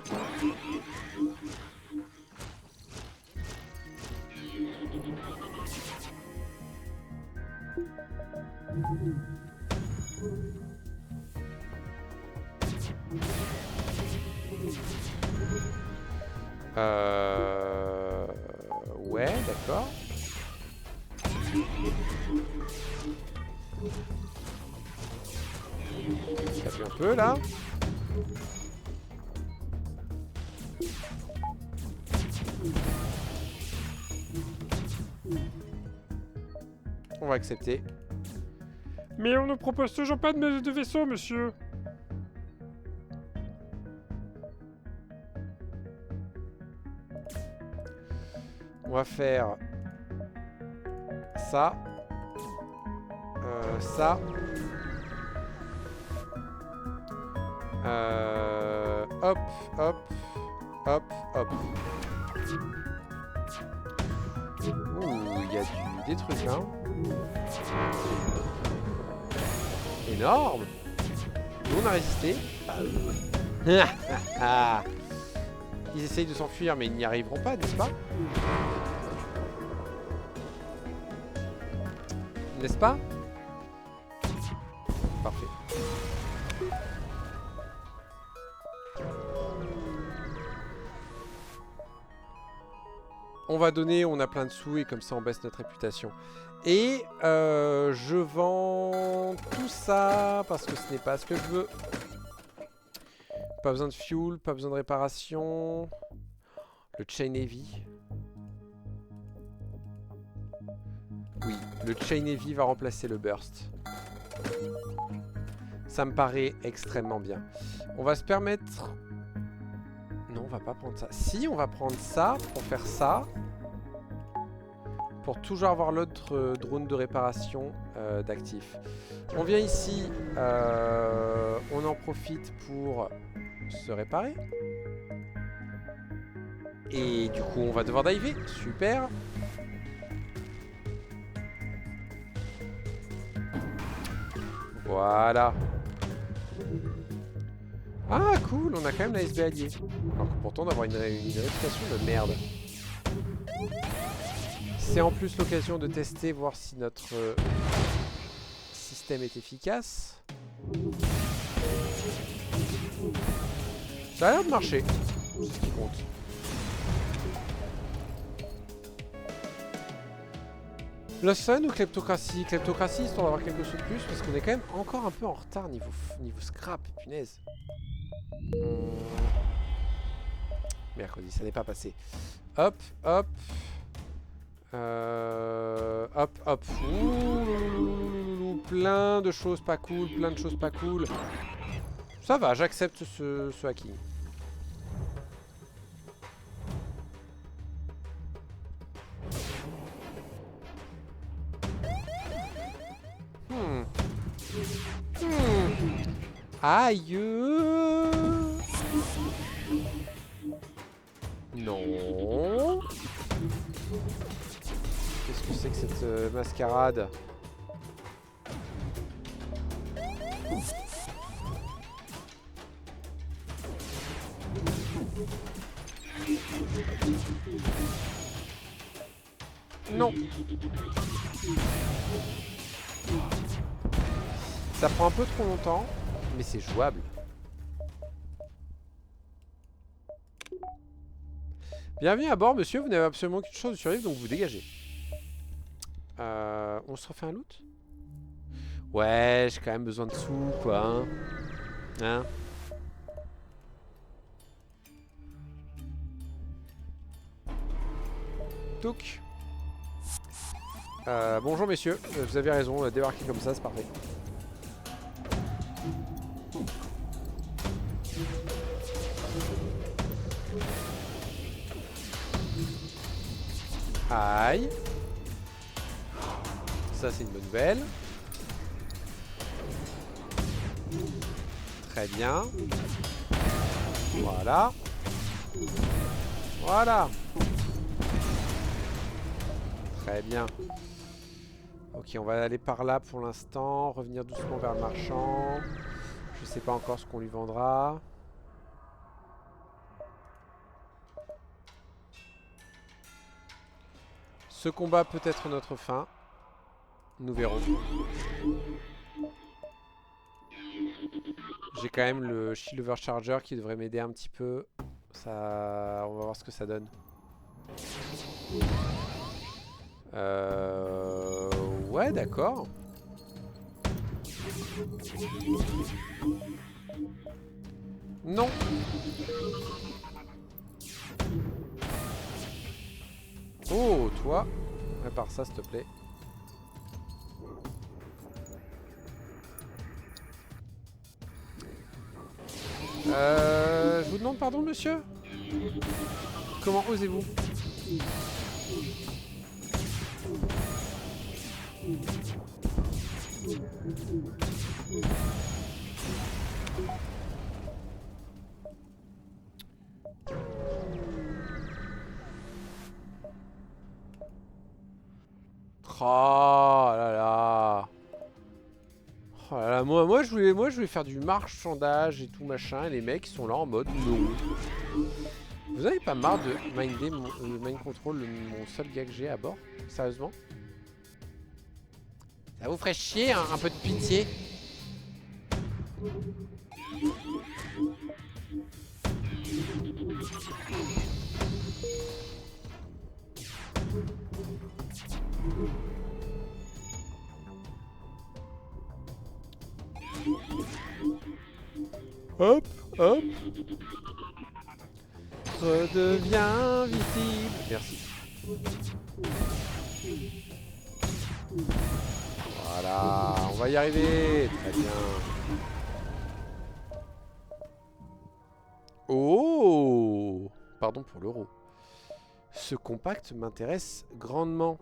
Ouais, d'accord. Ça fait un peu là. On va accepter. Mais on ne propose toujours pas de vaisseau, monsieur. On va faire ça. Ça. Hop, hop, hop, hop. Ouh, il y a des trucs là. Énorme. Nous on a résisté. Ils essayent de s'enfuir mais ils n'y arriveront pas, n'est-ce pas? N'est-ce pas? Parfait. On va donner, on a plein de sous et comme ça on baisse notre réputation. Et je vends tout ça parce que ce n'est pas ce que je veux. Pas besoin de fuel, pas besoin de réparation. Le chain heavy. Oui, le chain heavy va remplacer le burst. Ça me paraît extrêmement bien. On va se permettre... Non, on va pas prendre ça. Si, on va prendre ça pour faire ça. Pour toujours avoir l'autre drone de réparation d'actif. On vient ici. On en profite pour se réparer. Et du coup, on va devoir diver. Super. Voilà. Ah, cool, on a quand même la SB alliée. Alors que pourtant, on doit avoir une réputation de merde. C'est en plus l'occasion de tester, voir si notre système est efficace. Ça a l'air de marcher. C'est ce qui compte. Lost Sun ou Kleptocratie? Kleptocratie, histoire d'avoir quelque chose de plus, parce qu'on est quand même encore un peu en retard niveau scrap, punaise. Mercredi, ça n'est pas passé. Hop, hop. Hop, hop. Ouh, plein de choses pas cool, plein de choses pas cool. Ça va, j'accepte ce hacking. Aïe. Non. Qu'est-ce que c'est que cette mascarade? Non. Ça prend un peu trop longtemps, mais c'est jouable. Bienvenue à bord, monsieur. Vous n'avez absolument aucune chance de survivre, donc vous dégagez. On se refait un loot? Ouais, j'ai quand même besoin de sous, quoi. Hein? Touk. Bonjour messieurs, vous avez raison, débarquer comme ça, c'est parfait. Aïe. Ça c'est une bonne nouvelle. Très bien. Voilà. Voilà. Très bien. Ok, on va aller par là pour l'instant. Revenir doucement vers le marchand. Je sais pas encore ce qu'on lui vendra. Ce combat peut être notre fin. Nous verrons. J'ai quand même le Shield Overcharger qui devrait m'aider un petit peu. Ça, on va voir ce que ça donne. Ouais, d'accord. Non. Oh, toi. Répare ça, s'il te plaît. Je vous demande pardon, monsieur? Comment osez-vous? Oh là là. Oh là là, moi je voulais faire du marchandage et tout machin, et les mecs ils sont là en mode non. Vous avez pas marre de minder mind control mon seul gars que j'ai à bord? Sérieusement? Ça vous ferait chier un peu de pitié? Hop, hop. Redeviens visible. Merci. Voilà, on va y arriver. Très bien. Oh! Pardon pour l'euro. Ce compact m'intéresse grandement.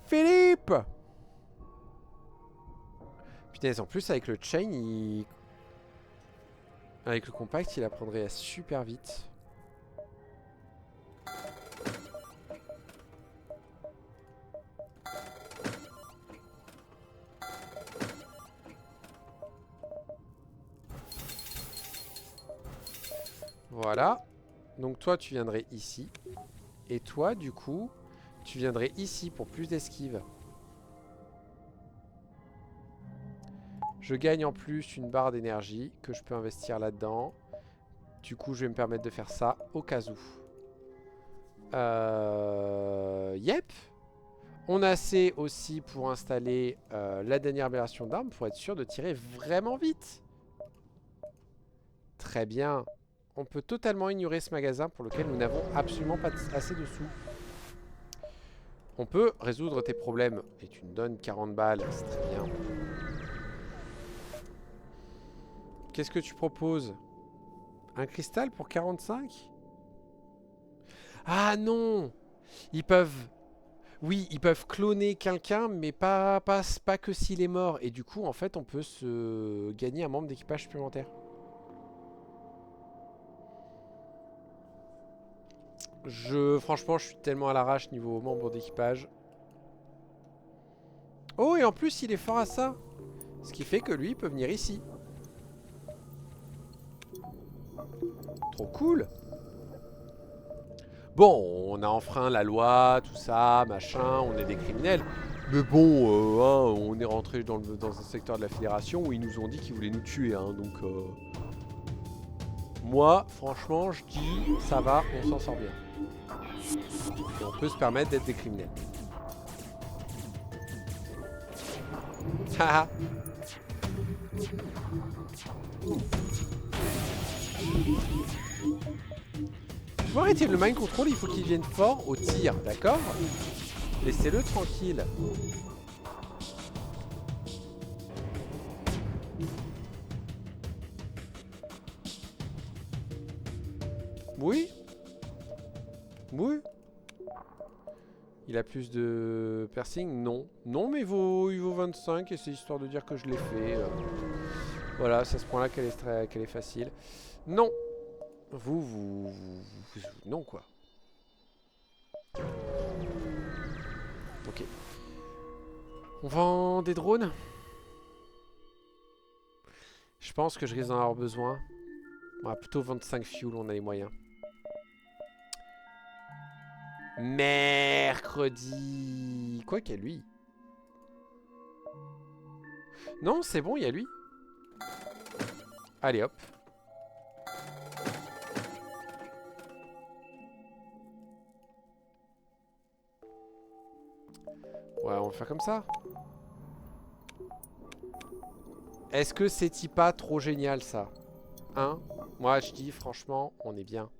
Philippe! Putain, en plus avec le chain, avec le compact, il apprendrait super vite. Voilà. Donc toi, tu viendrais ici. Et toi, du coup, tu viendrais ici pour plus d'esquive. Je gagne en plus une barre d'énergie que je peux investir là-dedans. Du coup, je vais me permettre de faire ça au cas où. Yep. On a assez aussi pour installer la dernière version d'armes pour être sûr de tirer vraiment vite. Très bien. On peut totalement ignorer ce magasin pour lequel nous n'avons absolument pas assez de sous. On peut résoudre tes problèmes. Et tu me donnes 40 balles, c'est très bien. Qu'est-ce que tu proposes? Un cristal pour 45? Ah non! Ils peuvent... Oui, ils peuvent cloner quelqu'un, mais pas que s'il est mort. Et du coup, en fait, on peut se gagner un membre d'équipage supplémentaire. Franchement, je suis tellement à l'arrache niveau membre d'équipage. Oh, et en plus, il est fort à ça. Ce qui fait que lui, il peut venir ici. Trop cool. Bon, on a enfreint la loi, tout ça, machin, on est des criminels. Mais bon, on est rentré dans un secteur de la fédération où ils nous ont dit qu'ils voulaient nous tuer, hein, donc... Moi, franchement, je dis, ça va, on s'en sort bien. Et on peut se permettre d'être des criminels. Haha. Faut arrêter le mind control, il faut qu'il vienne fort au tir, d'accord? Laissez-le tranquille. Oui. Oui. Il a plus de piercing? Non. Non, mais il vaut 25 et c'est histoire de dire que je l'ai fait. Voilà, c'est à ce point-là qu'elle est facile. Non. Non, quoi. Ok. On vend des drones? Je pense que je risque d'en avoir besoin. On va plutôt vendre 5 fuel, on a les moyens. Mercredi. Quoi qu'il y a lui. Non, c'est bon, il y a lui. Allez, hop. Ouais, on va faire comme ça. Est-ce que c'est pas trop génial, ça? Hein? Moi, je dis, franchement, on est bien.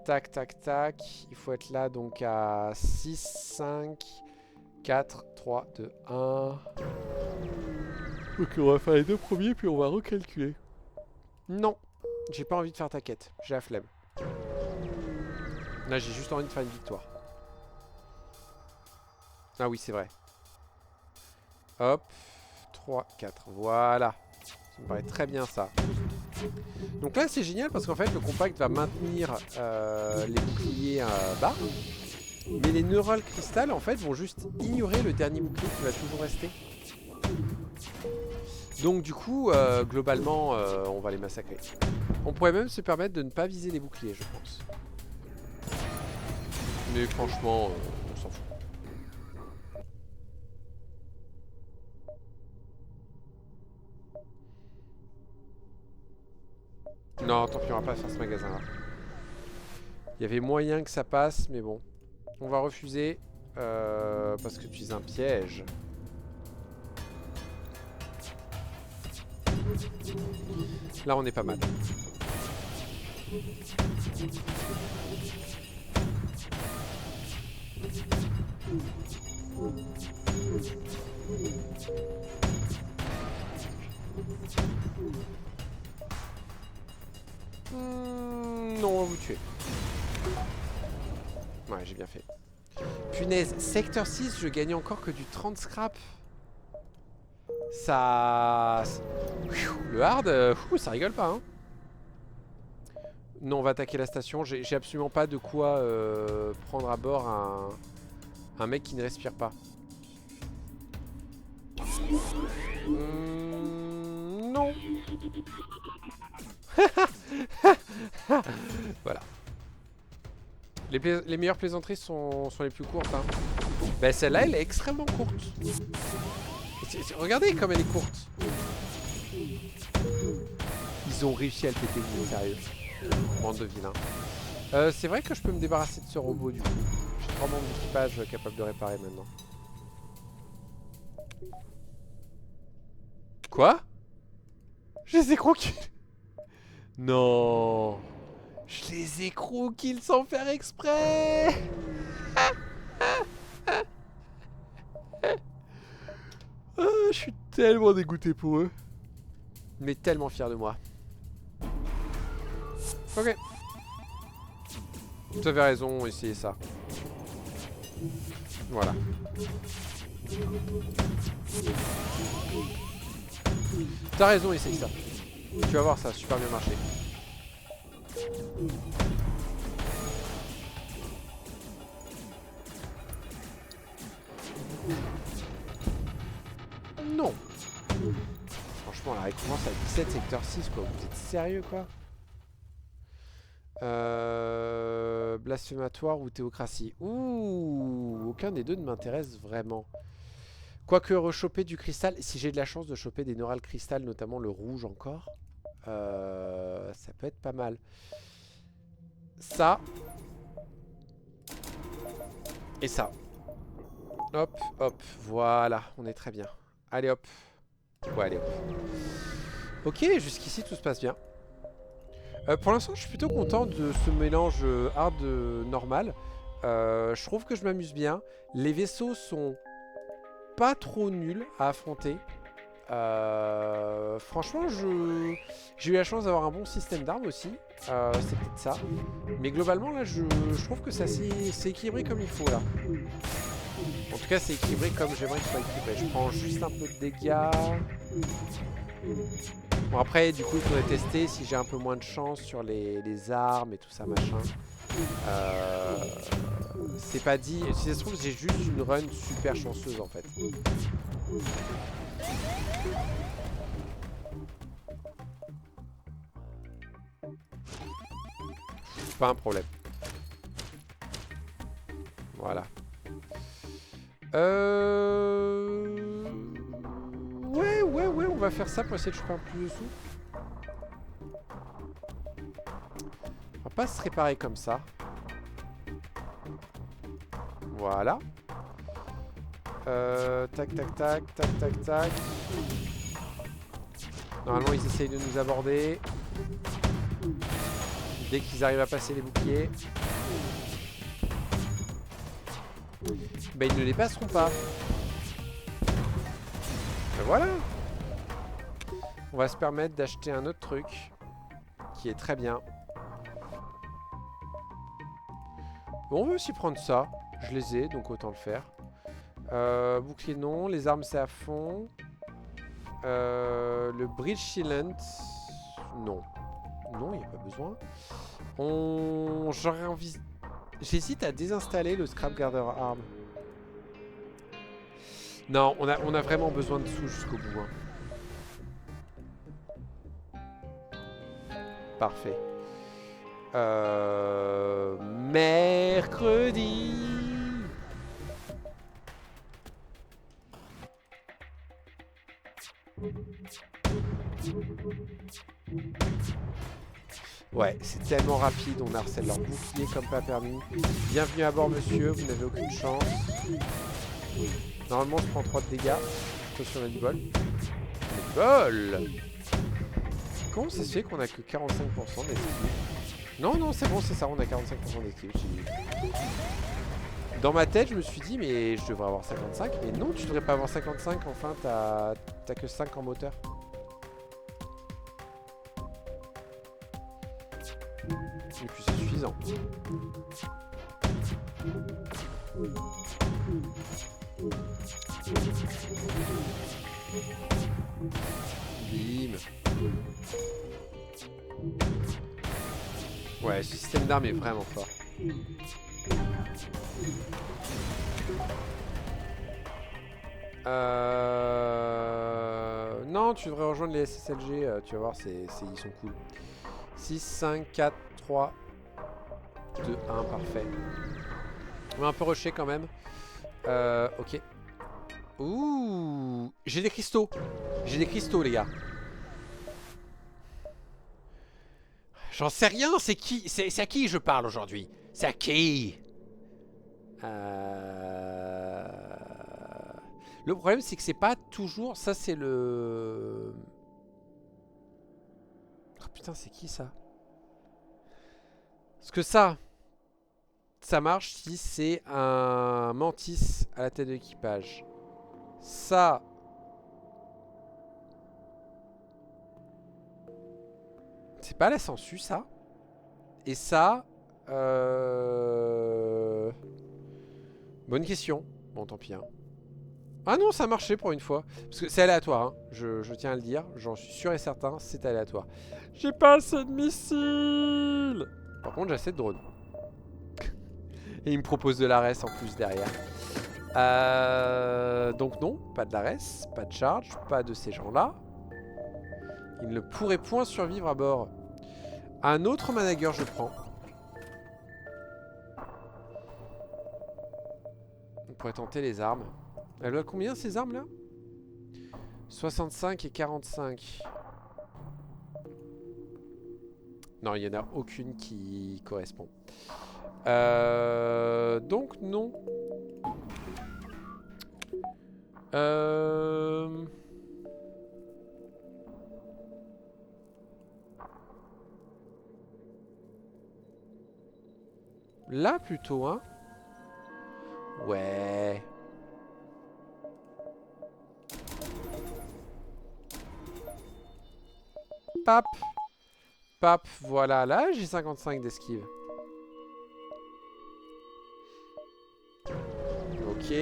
Tac, tac, tac. Il faut être là, donc, à 6, 5, 4, 3, 2, 1. Ok, on va faire les deux premiers, puis on va recalculer. Non, j'ai pas envie de faire ta quête. J'ai la flemme. Là, j'ai juste envie de faire une victoire. Ah oui, c'est vrai. Hop. 3, 4. Voilà. Ça me paraît très bien, ça. Donc là, c'est génial parce qu'en fait, le compact va maintenir les boucliers bas. Mais les neural cristals, en fait, vont juste ignorer le dernier bouclier qui va toujours rester. Donc du coup, globalement, on va les massacrer. On pourrait même se permettre de ne pas viser les boucliers, je pense. Mais franchement, on s'en fout. Non, tant pis, on va pas faire ce magasin-là. Il y avait moyen que ça passe, mais bon. On va refuser, parce que tu es un piège. Là, on est pas mal. Non, on va vous tuer. Ouais, j'ai bien fait. Punaise, secteur 6, je gagne encore que du 30 scrap. Ça... Le hard, ça rigole pas, hein. Non, on va attaquer la station. J'ai absolument pas de quoi prendre à bord un mec qui ne respire pas. Non. Voilà. Les meilleures plaisanteries sont les plus courtes, hein. Bah celle-là, elle est extrêmement courte. Regardez comme elle est courte. Ils ont réussi à le péter, vous êtes sérieux. Bande de vilains. C'est vrai que je peux me débarrasser de ce robot du coup. J'ai 3 membres d'équipage capables de réparer maintenant. Quoi? Je les ai croqués. Non. Je les ai croqués sans faire exprès. Je suis tellement dégoûté pour eux. Mais tellement fier de moi. Ok. Vous avez raison, essayez ça. Voilà. T'as raison, essaye ça. Tu vas voir, ça a super bien marché. Non. Franchement, la récompense à 17 secteur 6, quoi. Vous êtes sérieux, quoi? Blasphématoire ou théocratie? Ouh, aucun des deux ne m'intéresse vraiment. Quoique rechoper du cristal, si j'ai de la chance de choper des neural cristal, notamment le rouge encore, Ça peut être pas mal. Ça. Et ça. Hop, hop. Voilà, on est très bien. Allez hop. Ouais, allez hop. Ok, jusqu'ici tout se passe bien. Pour l'instant, je suis plutôt content de ce mélange hard normal. Je trouve que je m'amuse bien. Les vaisseaux sont pas trop nuls à affronter. Franchement, j'ai eu la chance d'avoir un bon système d'armes aussi. C'est peut-être ça. Mais globalement, là, je trouve que c'est équilibré comme il faut, là. En tout cas, c'est équilibré comme j'aimerais qu'il soit équilibré. Je prends juste un peu de dégâts. Bon, après, du coup, il faudrait tester si j'ai un peu moins de chance sur les armes et tout ça, machin. C'est pas dit. Si ça se trouve, j'ai juste une run super chanceuse, en fait. Pas un problème. Voilà. Ouais, on va faire ça pour essayer de choper un plus de sous. On va pas se réparer comme ça. Voilà. Tac, tac, tac, tac, tac, tac. Normalement, ils essayent de nous aborder. Dès qu'ils arrivent à passer les boucliers. Ben, ils ne les passeront pas. Ben voilà. On va se permettre d'acheter un autre truc. Qui est très bien. Bon, on veut aussi prendre ça. Je les ai, donc autant le faire. Bouclier non. Les armes, c'est à fond. Le Bridge Sealant. Non. Non, il n'y a pas besoin. J'aurais envie... J'hésite à désinstaller le Scrap Gather Arm. Non, on a vraiment besoin de sous jusqu'au bout. Hein. Parfait. Mercredi. Ouais, c'est tellement rapide, on harcèle leur bouclier comme pas permis. Bienvenue à bord, monsieur, vous n'avez aucune chance. Normalement, je prends 3 de dégâts. Attention, on a du bol. Du bol. Comment ça se fait qu'on a que 45% d'esquive? Non, non, c'est bon, c'est ça, on a 45% d'esquive. Dans ma tête, je me suis dit, mais je devrais avoir 55. Mais non, tu devrais pas avoir 55, enfin, t'as que 5 en moteur. Et puis c'est suffisant. Bim. Ouais, ce système d'armes est vraiment fort. Non, tu devrais rejoindre les SSLG, tu vas voir, ils sont cool. 6, 5, 4, 3, 2, 1, parfait. On va un peu rusher quand même. Ok. Ouh, j'ai des cristaux. J'ai des cristaux, les gars. J'en sais rien, c'est qui? C'est à qui je parle aujourd'hui? C'est à qui? Le problème, c'est que c'est pas toujours... Ça, c'est le... Oh putain, c'est qui ça? Parce que ça marche si c'est un mantis à la tête de l'équipage. Ça... C'est pas la sangsue, ça. Et ça... Bonne question. Bon, tant pis. Hein. Ah non, ça a marché pour une fois. Parce que c'est aléatoire, hein. Je tiens à le dire. J'en suis sûr et certain, c'est aléatoire. J'ai pas assez de missiles. Par contre, j'ai assez de drones. Et il me propose de l'ARES en plus derrière. Donc non, pas de l'ARES, pas de charge, pas de ces gens-là. Ils ne pourraient point survivre à bord. Un autre manager, je prends. On pourrait tenter les armes. Elle a combien ces armes là? 65 et 45. Non, il n'y en a aucune qui correspond. Donc, non. Là, plutôt, hein. Ouais. Pap. Pap, voilà. Là, j'ai 55 d'esquive. Ok.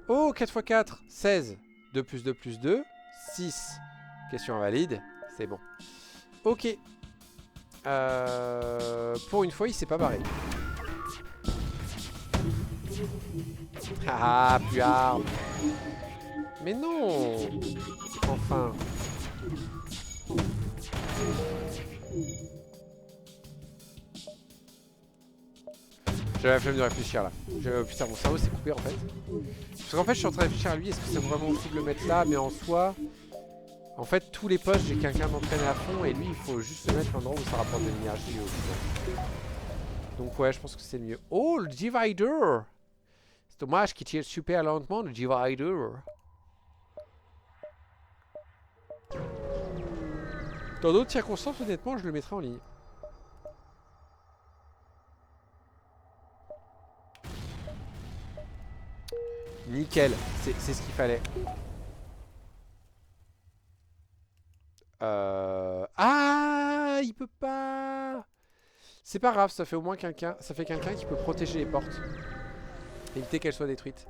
Oh, 4 x 4, 16. 2 plus 2 plus 2, 6. Question invalide. C'est bon. Ok. Pour une fois, il s'est pas barré. Ah, plus arme. Mais non. Enfin. J'avais la flemme de réfléchir là. Putain, mon cerveau s'est coupé en fait. Parce qu'en fait, je suis en train de réfléchir à lui. Est-ce que c'est vraiment fou de le mettre là? Mais en soi, en fait, tous les postes, j'ai quelqu'un d'entraîné à fond. Et lui, il faut juste se mettre à un endroit où ça rapporte de l'énergie au final. Donc, ouais, je pense que c'est le mieux. Oh, le Divider! C'est dommage qu'il tire super lentement, le Divider. Dans d'autres circonstances, honnêtement, je le mettrais en ligne. Nickel, c'est ce qu'il fallait. Ah, il peut pas. C'est pas grave, ça fait au moins quelqu'un. Ça fait quelqu'un qui peut protéger les portes. Éviter qu'elles soient détruites.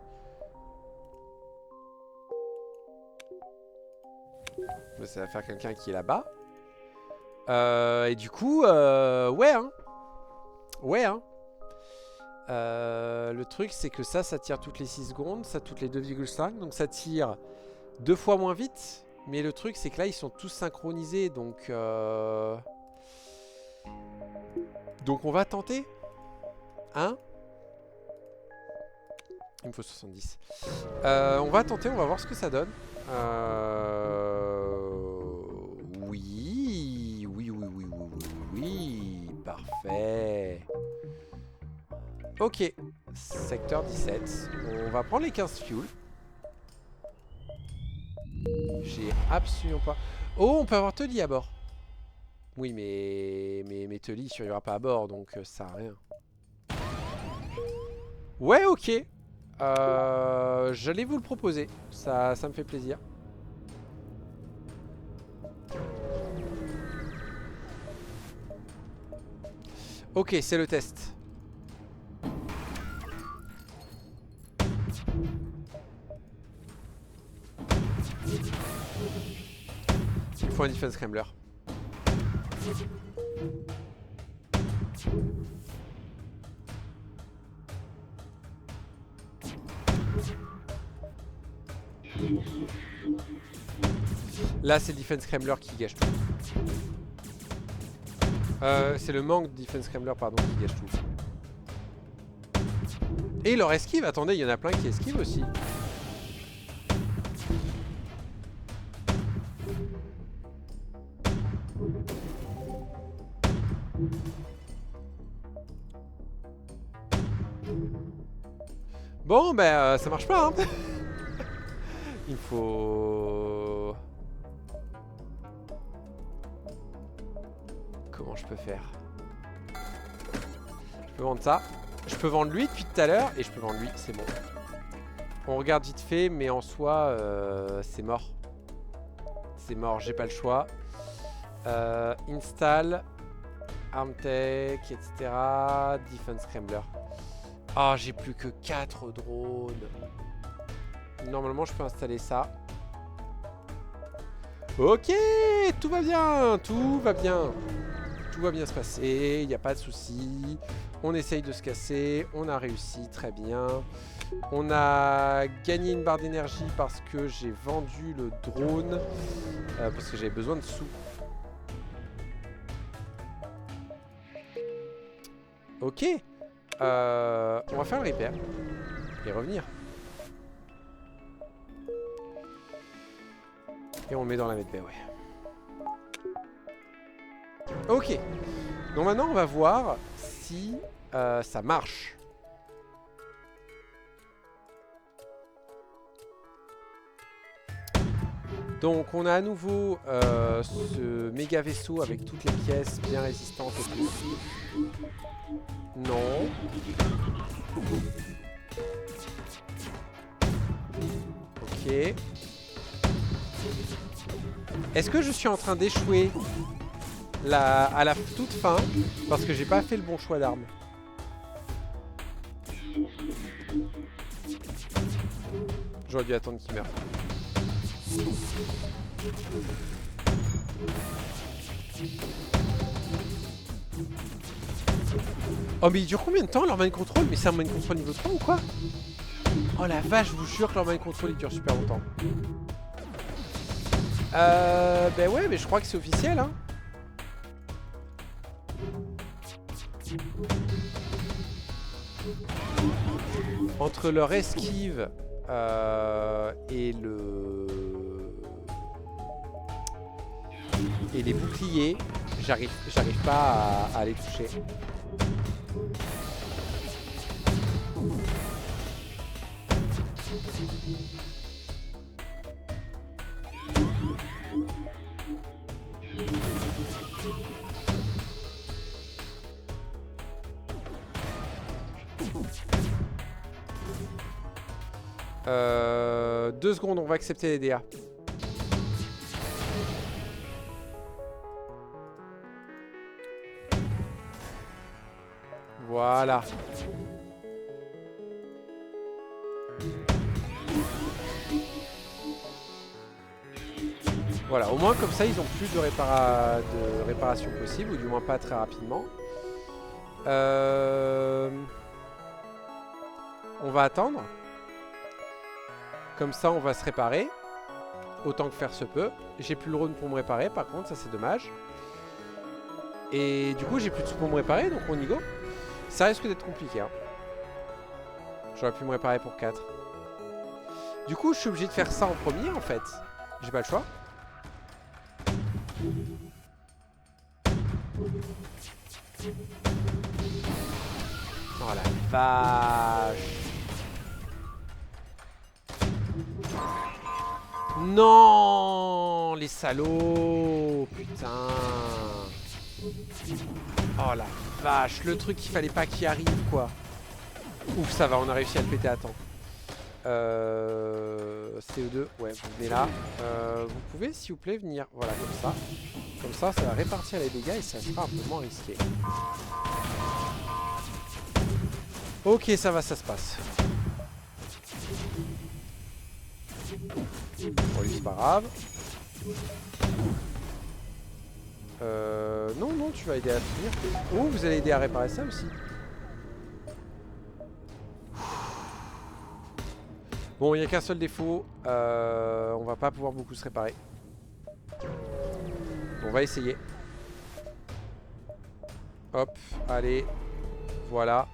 Ça va faire quelqu'un qui est là-bas. Et du coup, ouais, hein. Ouais, hein. Le truc, c'est que ça tire toutes les 6 secondes, ça toutes les 2,5. Donc ça tire 2 fois moins vite. Mais le truc, c'est que là, ils sont tous synchronisés. Donc on va tenter. Hein? Il me faut 70. On va tenter, on va voir ce que ça donne. Oui. Oui. Parfait. Ok. Secteur 17. On va prendre les 15 fuel. J'ai absolument pas... Oh, on peut avoir Tully à bord. Oui, mais Tully il survivra pas à bord, donc ça sert à rien. Ouais, ok. J'allais vous le proposer. Ça me fait plaisir. Ok, c'est le test. Il faut un defense scrambler. Là, c'est le defense scrambler qui gâche tout. C'est le manque de defense scrambler, pardon, qui gâche tout. Et leur esquive, attendez, il y en a plein qui esquivent aussi. Bon, ben, ça marche pas, hein. Il faut... Comment je peux faire? Je peux vendre ça. Je peux vendre lui depuis tout à l'heure. Et je peux vendre lui, c'est bon. On regarde vite fait, mais en soi, c'est mort. C'est mort, j'ai pas le choix. Install, Armtech, etc. Defense Scrambler. Ah, j'ai plus que 4 drones. Normalement, je peux installer ça. Ok, tout va bien, tout va bien. Tout va bien se passer, il n'y a pas de souci. On essaye de se casser, on a réussi, très bien. On a gagné une barre d'énergie parce que j'ai vendu le drone. Parce que j'avais besoin de sous. Ok. On va faire le repair. Et revenir. Et on le met dans la medbay, ouais. Ok. Donc maintenant, on va voir si ça marche. Donc on a à nouveau ce méga vaisseau avec toutes les pièces bien résistantes et tout. Non. Ok. Est-ce que je suis en train d'échouer à la toute fin parce que j'ai pas fait le bon choix d'armes? J'aurais dû attendre qu'il meure. Oh mais il dure combien de temps leur mind control? Mais c'est un mind control niveau 3 ou quoi? Oh la vache, je vous jure que leur mind control il dure super longtemps. Ben ouais, mais je crois que c'est officiel hein. Entre leur esquive et les boucliers, j'arrive pas à les toucher. Deux secondes, on va accepter les dégâts. Voilà. Voilà, au moins comme ça ils ont plus de réparation possible, ou du moins pas très rapidement. On va attendre. Comme ça on va se réparer. Autant que faire se peut. J'ai plus le rune pour me réparer par contre, ça c'est dommage. Et du coup j'ai plus de sous pour me réparer, donc on y go. Ça risque d'être compliqué hein. J'aurais pu me réparer pour 4. Du coup je suis obligé de faire ça en premier en fait. J'ai pas le choix. Oh la vache. Non, les salauds. Putain. Oh la vache, le truc qu'il fallait pas qu'il arrive quoi. Ouf, ça va, on a réussi à le péter à temps. CO2, ouais, vous venez là. Vous pouvez s'il vous plaît venir, voilà, comme ça. Comme ça, ça va répartir les dégâts et ça sera un peu moins risqué. Ok, ça va, ça se passe. Bon, lui, c'est pas grave. Non, non, tu vas aider à finir. Oh, vous allez aider à réparer ça aussi. Bon, il n'y a qu'un seul défaut. On va pas pouvoir beaucoup se réparer. On va essayer. Hop, allez. Voilà.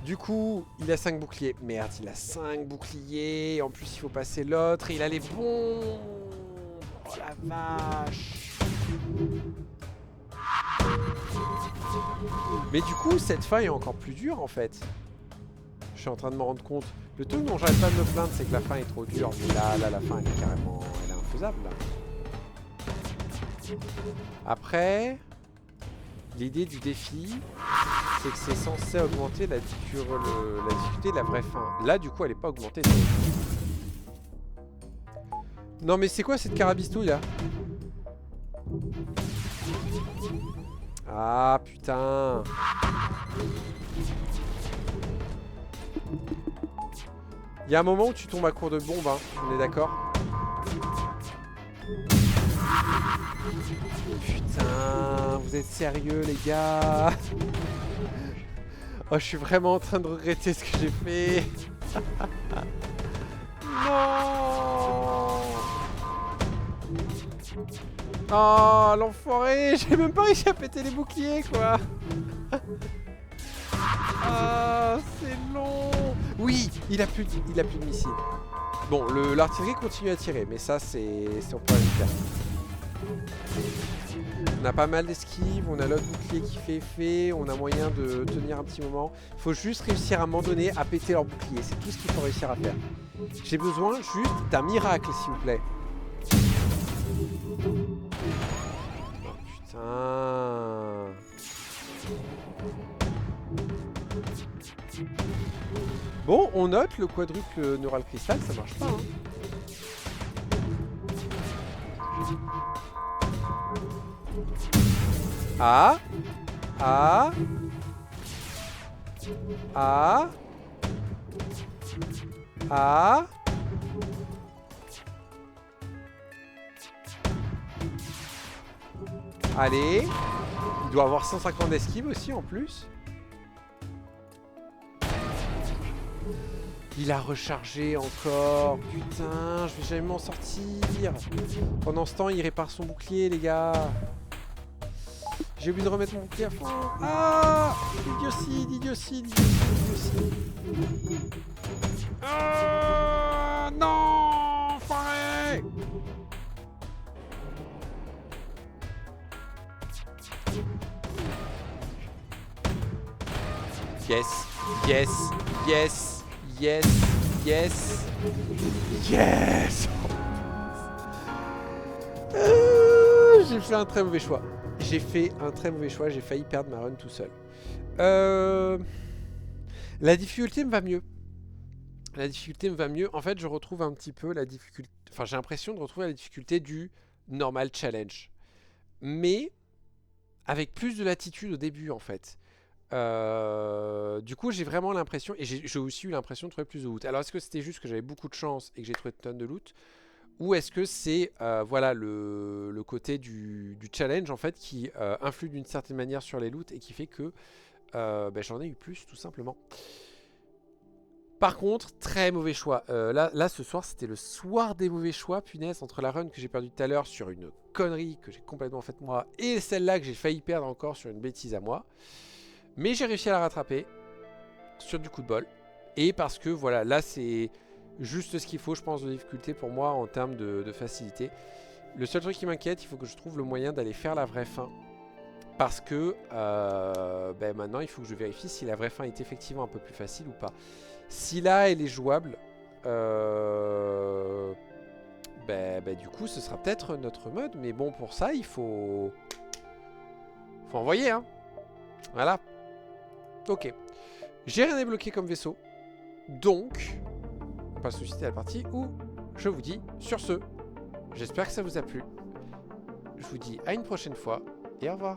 Du coup, il a 5 boucliers. Merde, il a 5 boucliers. En plus, il faut passer l'autre. Et il a les bons. Oh la vache. Mais du coup, cette fin est encore plus dure en fait. Je suis en train de me rendre compte. Le truc dont j'arrête pas de me plaindre, c'est que la fin est trop dure. Mais là, la fin, elle est carrément... Elle est infaisable, là. Après, l'idée du défi, c'est que c'est censé augmenter la difficulté de la vraie fin. Là, du coup, elle est pas augmentée. Non, mais c'est quoi cette carabistouille, là? Ah, putain. Il y a un moment où tu tombes à court de bombes, hein. On est d'accord? Putain, vous êtes sérieux les gars? Oh, je suis vraiment en train de regretter ce que j'ai fait. Non. Oh, l'enfoiré. J'ai même pas réussi à péter les boucliers, quoi. Ah, c'est long. Oui, il a plus de missiles. Bon, l'artillerie continue à tirer, mais ça, c'est on peut le faire. On a pas mal d'esquives, on a l'autre bouclier qui fait effet, on a moyen de tenir un petit moment. Faut juste réussir à un moment donné à péter leur bouclier, c'est tout ce qu'il faut réussir à faire. J'ai besoin juste d'un miracle, s'il vous plaît. Oh putain. Bon, on note le quadruple neural cristal, ça marche pas, hein. Ah. Ah. Ah. Ah. Allez. Il doit avoir 150 d'esquive aussi en plus. Il a rechargé encore. Putain, je vais jamais m'en sortir. Pendant ce temps, il répare son bouclier, les gars. J'ai oublié de remettre mon bouclier à fond. Ah! Idiocide, idiocide, idiocide, idiocide. Ah! Non! Enfoiré! Yes, yes, yes, yes, yes, yes. J'ai fait un très mauvais choix. J'ai fait un très mauvais choix. J'ai failli perdre ma run tout seul. La difficulté me va mieux. La difficulté me va mieux. En fait, je retrouve un petit peu la difficulté... Enfin, j'ai l'impression de retrouver la difficulté du normal challenge. Mais avec plus de latitude au début, en fait. Du coup, j'ai vraiment l'impression, et j'ai aussi eu l'impression de trouver plus de loot. Alors, est-ce que c'était juste que j'avais beaucoup de chance et que j'ai trouvé une tonne de loot, ou est-ce que c'est voilà, le côté du challenge, en fait, qui influe d'une certaine manière sur les loots et qui fait que j'en ai eu plus, tout simplement. Par contre, très mauvais choix. Là, ce soir, c'était le soir des mauvais choix, punaise, entre la run que j'ai perdue tout à l'heure sur une connerie que j'ai complètement faite moi, et celle-là que j'ai failli perdre encore sur une bêtise à moi. Mais j'ai réussi à la rattraper sur du coup de bol. Et parce que voilà, là c'est juste ce qu'il faut, je pense, de difficulté pour moi en termes de facilité. Le seul truc qui m'inquiète, il faut que je trouve le moyen d'aller faire la vraie fin. Parce que maintenant, il faut que je vérifie si la vraie fin est effectivement un peu plus facile ou pas. Si là, elle est jouable, du coup, ce sera peut-être notre mode. Mais bon, pour ça, il faut envoyer, hein. Voilà. Ok. J'ai rien débloqué comme vaisseau. Donc, on passe tout de suite à la partie où je vous dis sur ce. J'espère que ça vous a plu. Je vous dis à une prochaine fois et au revoir.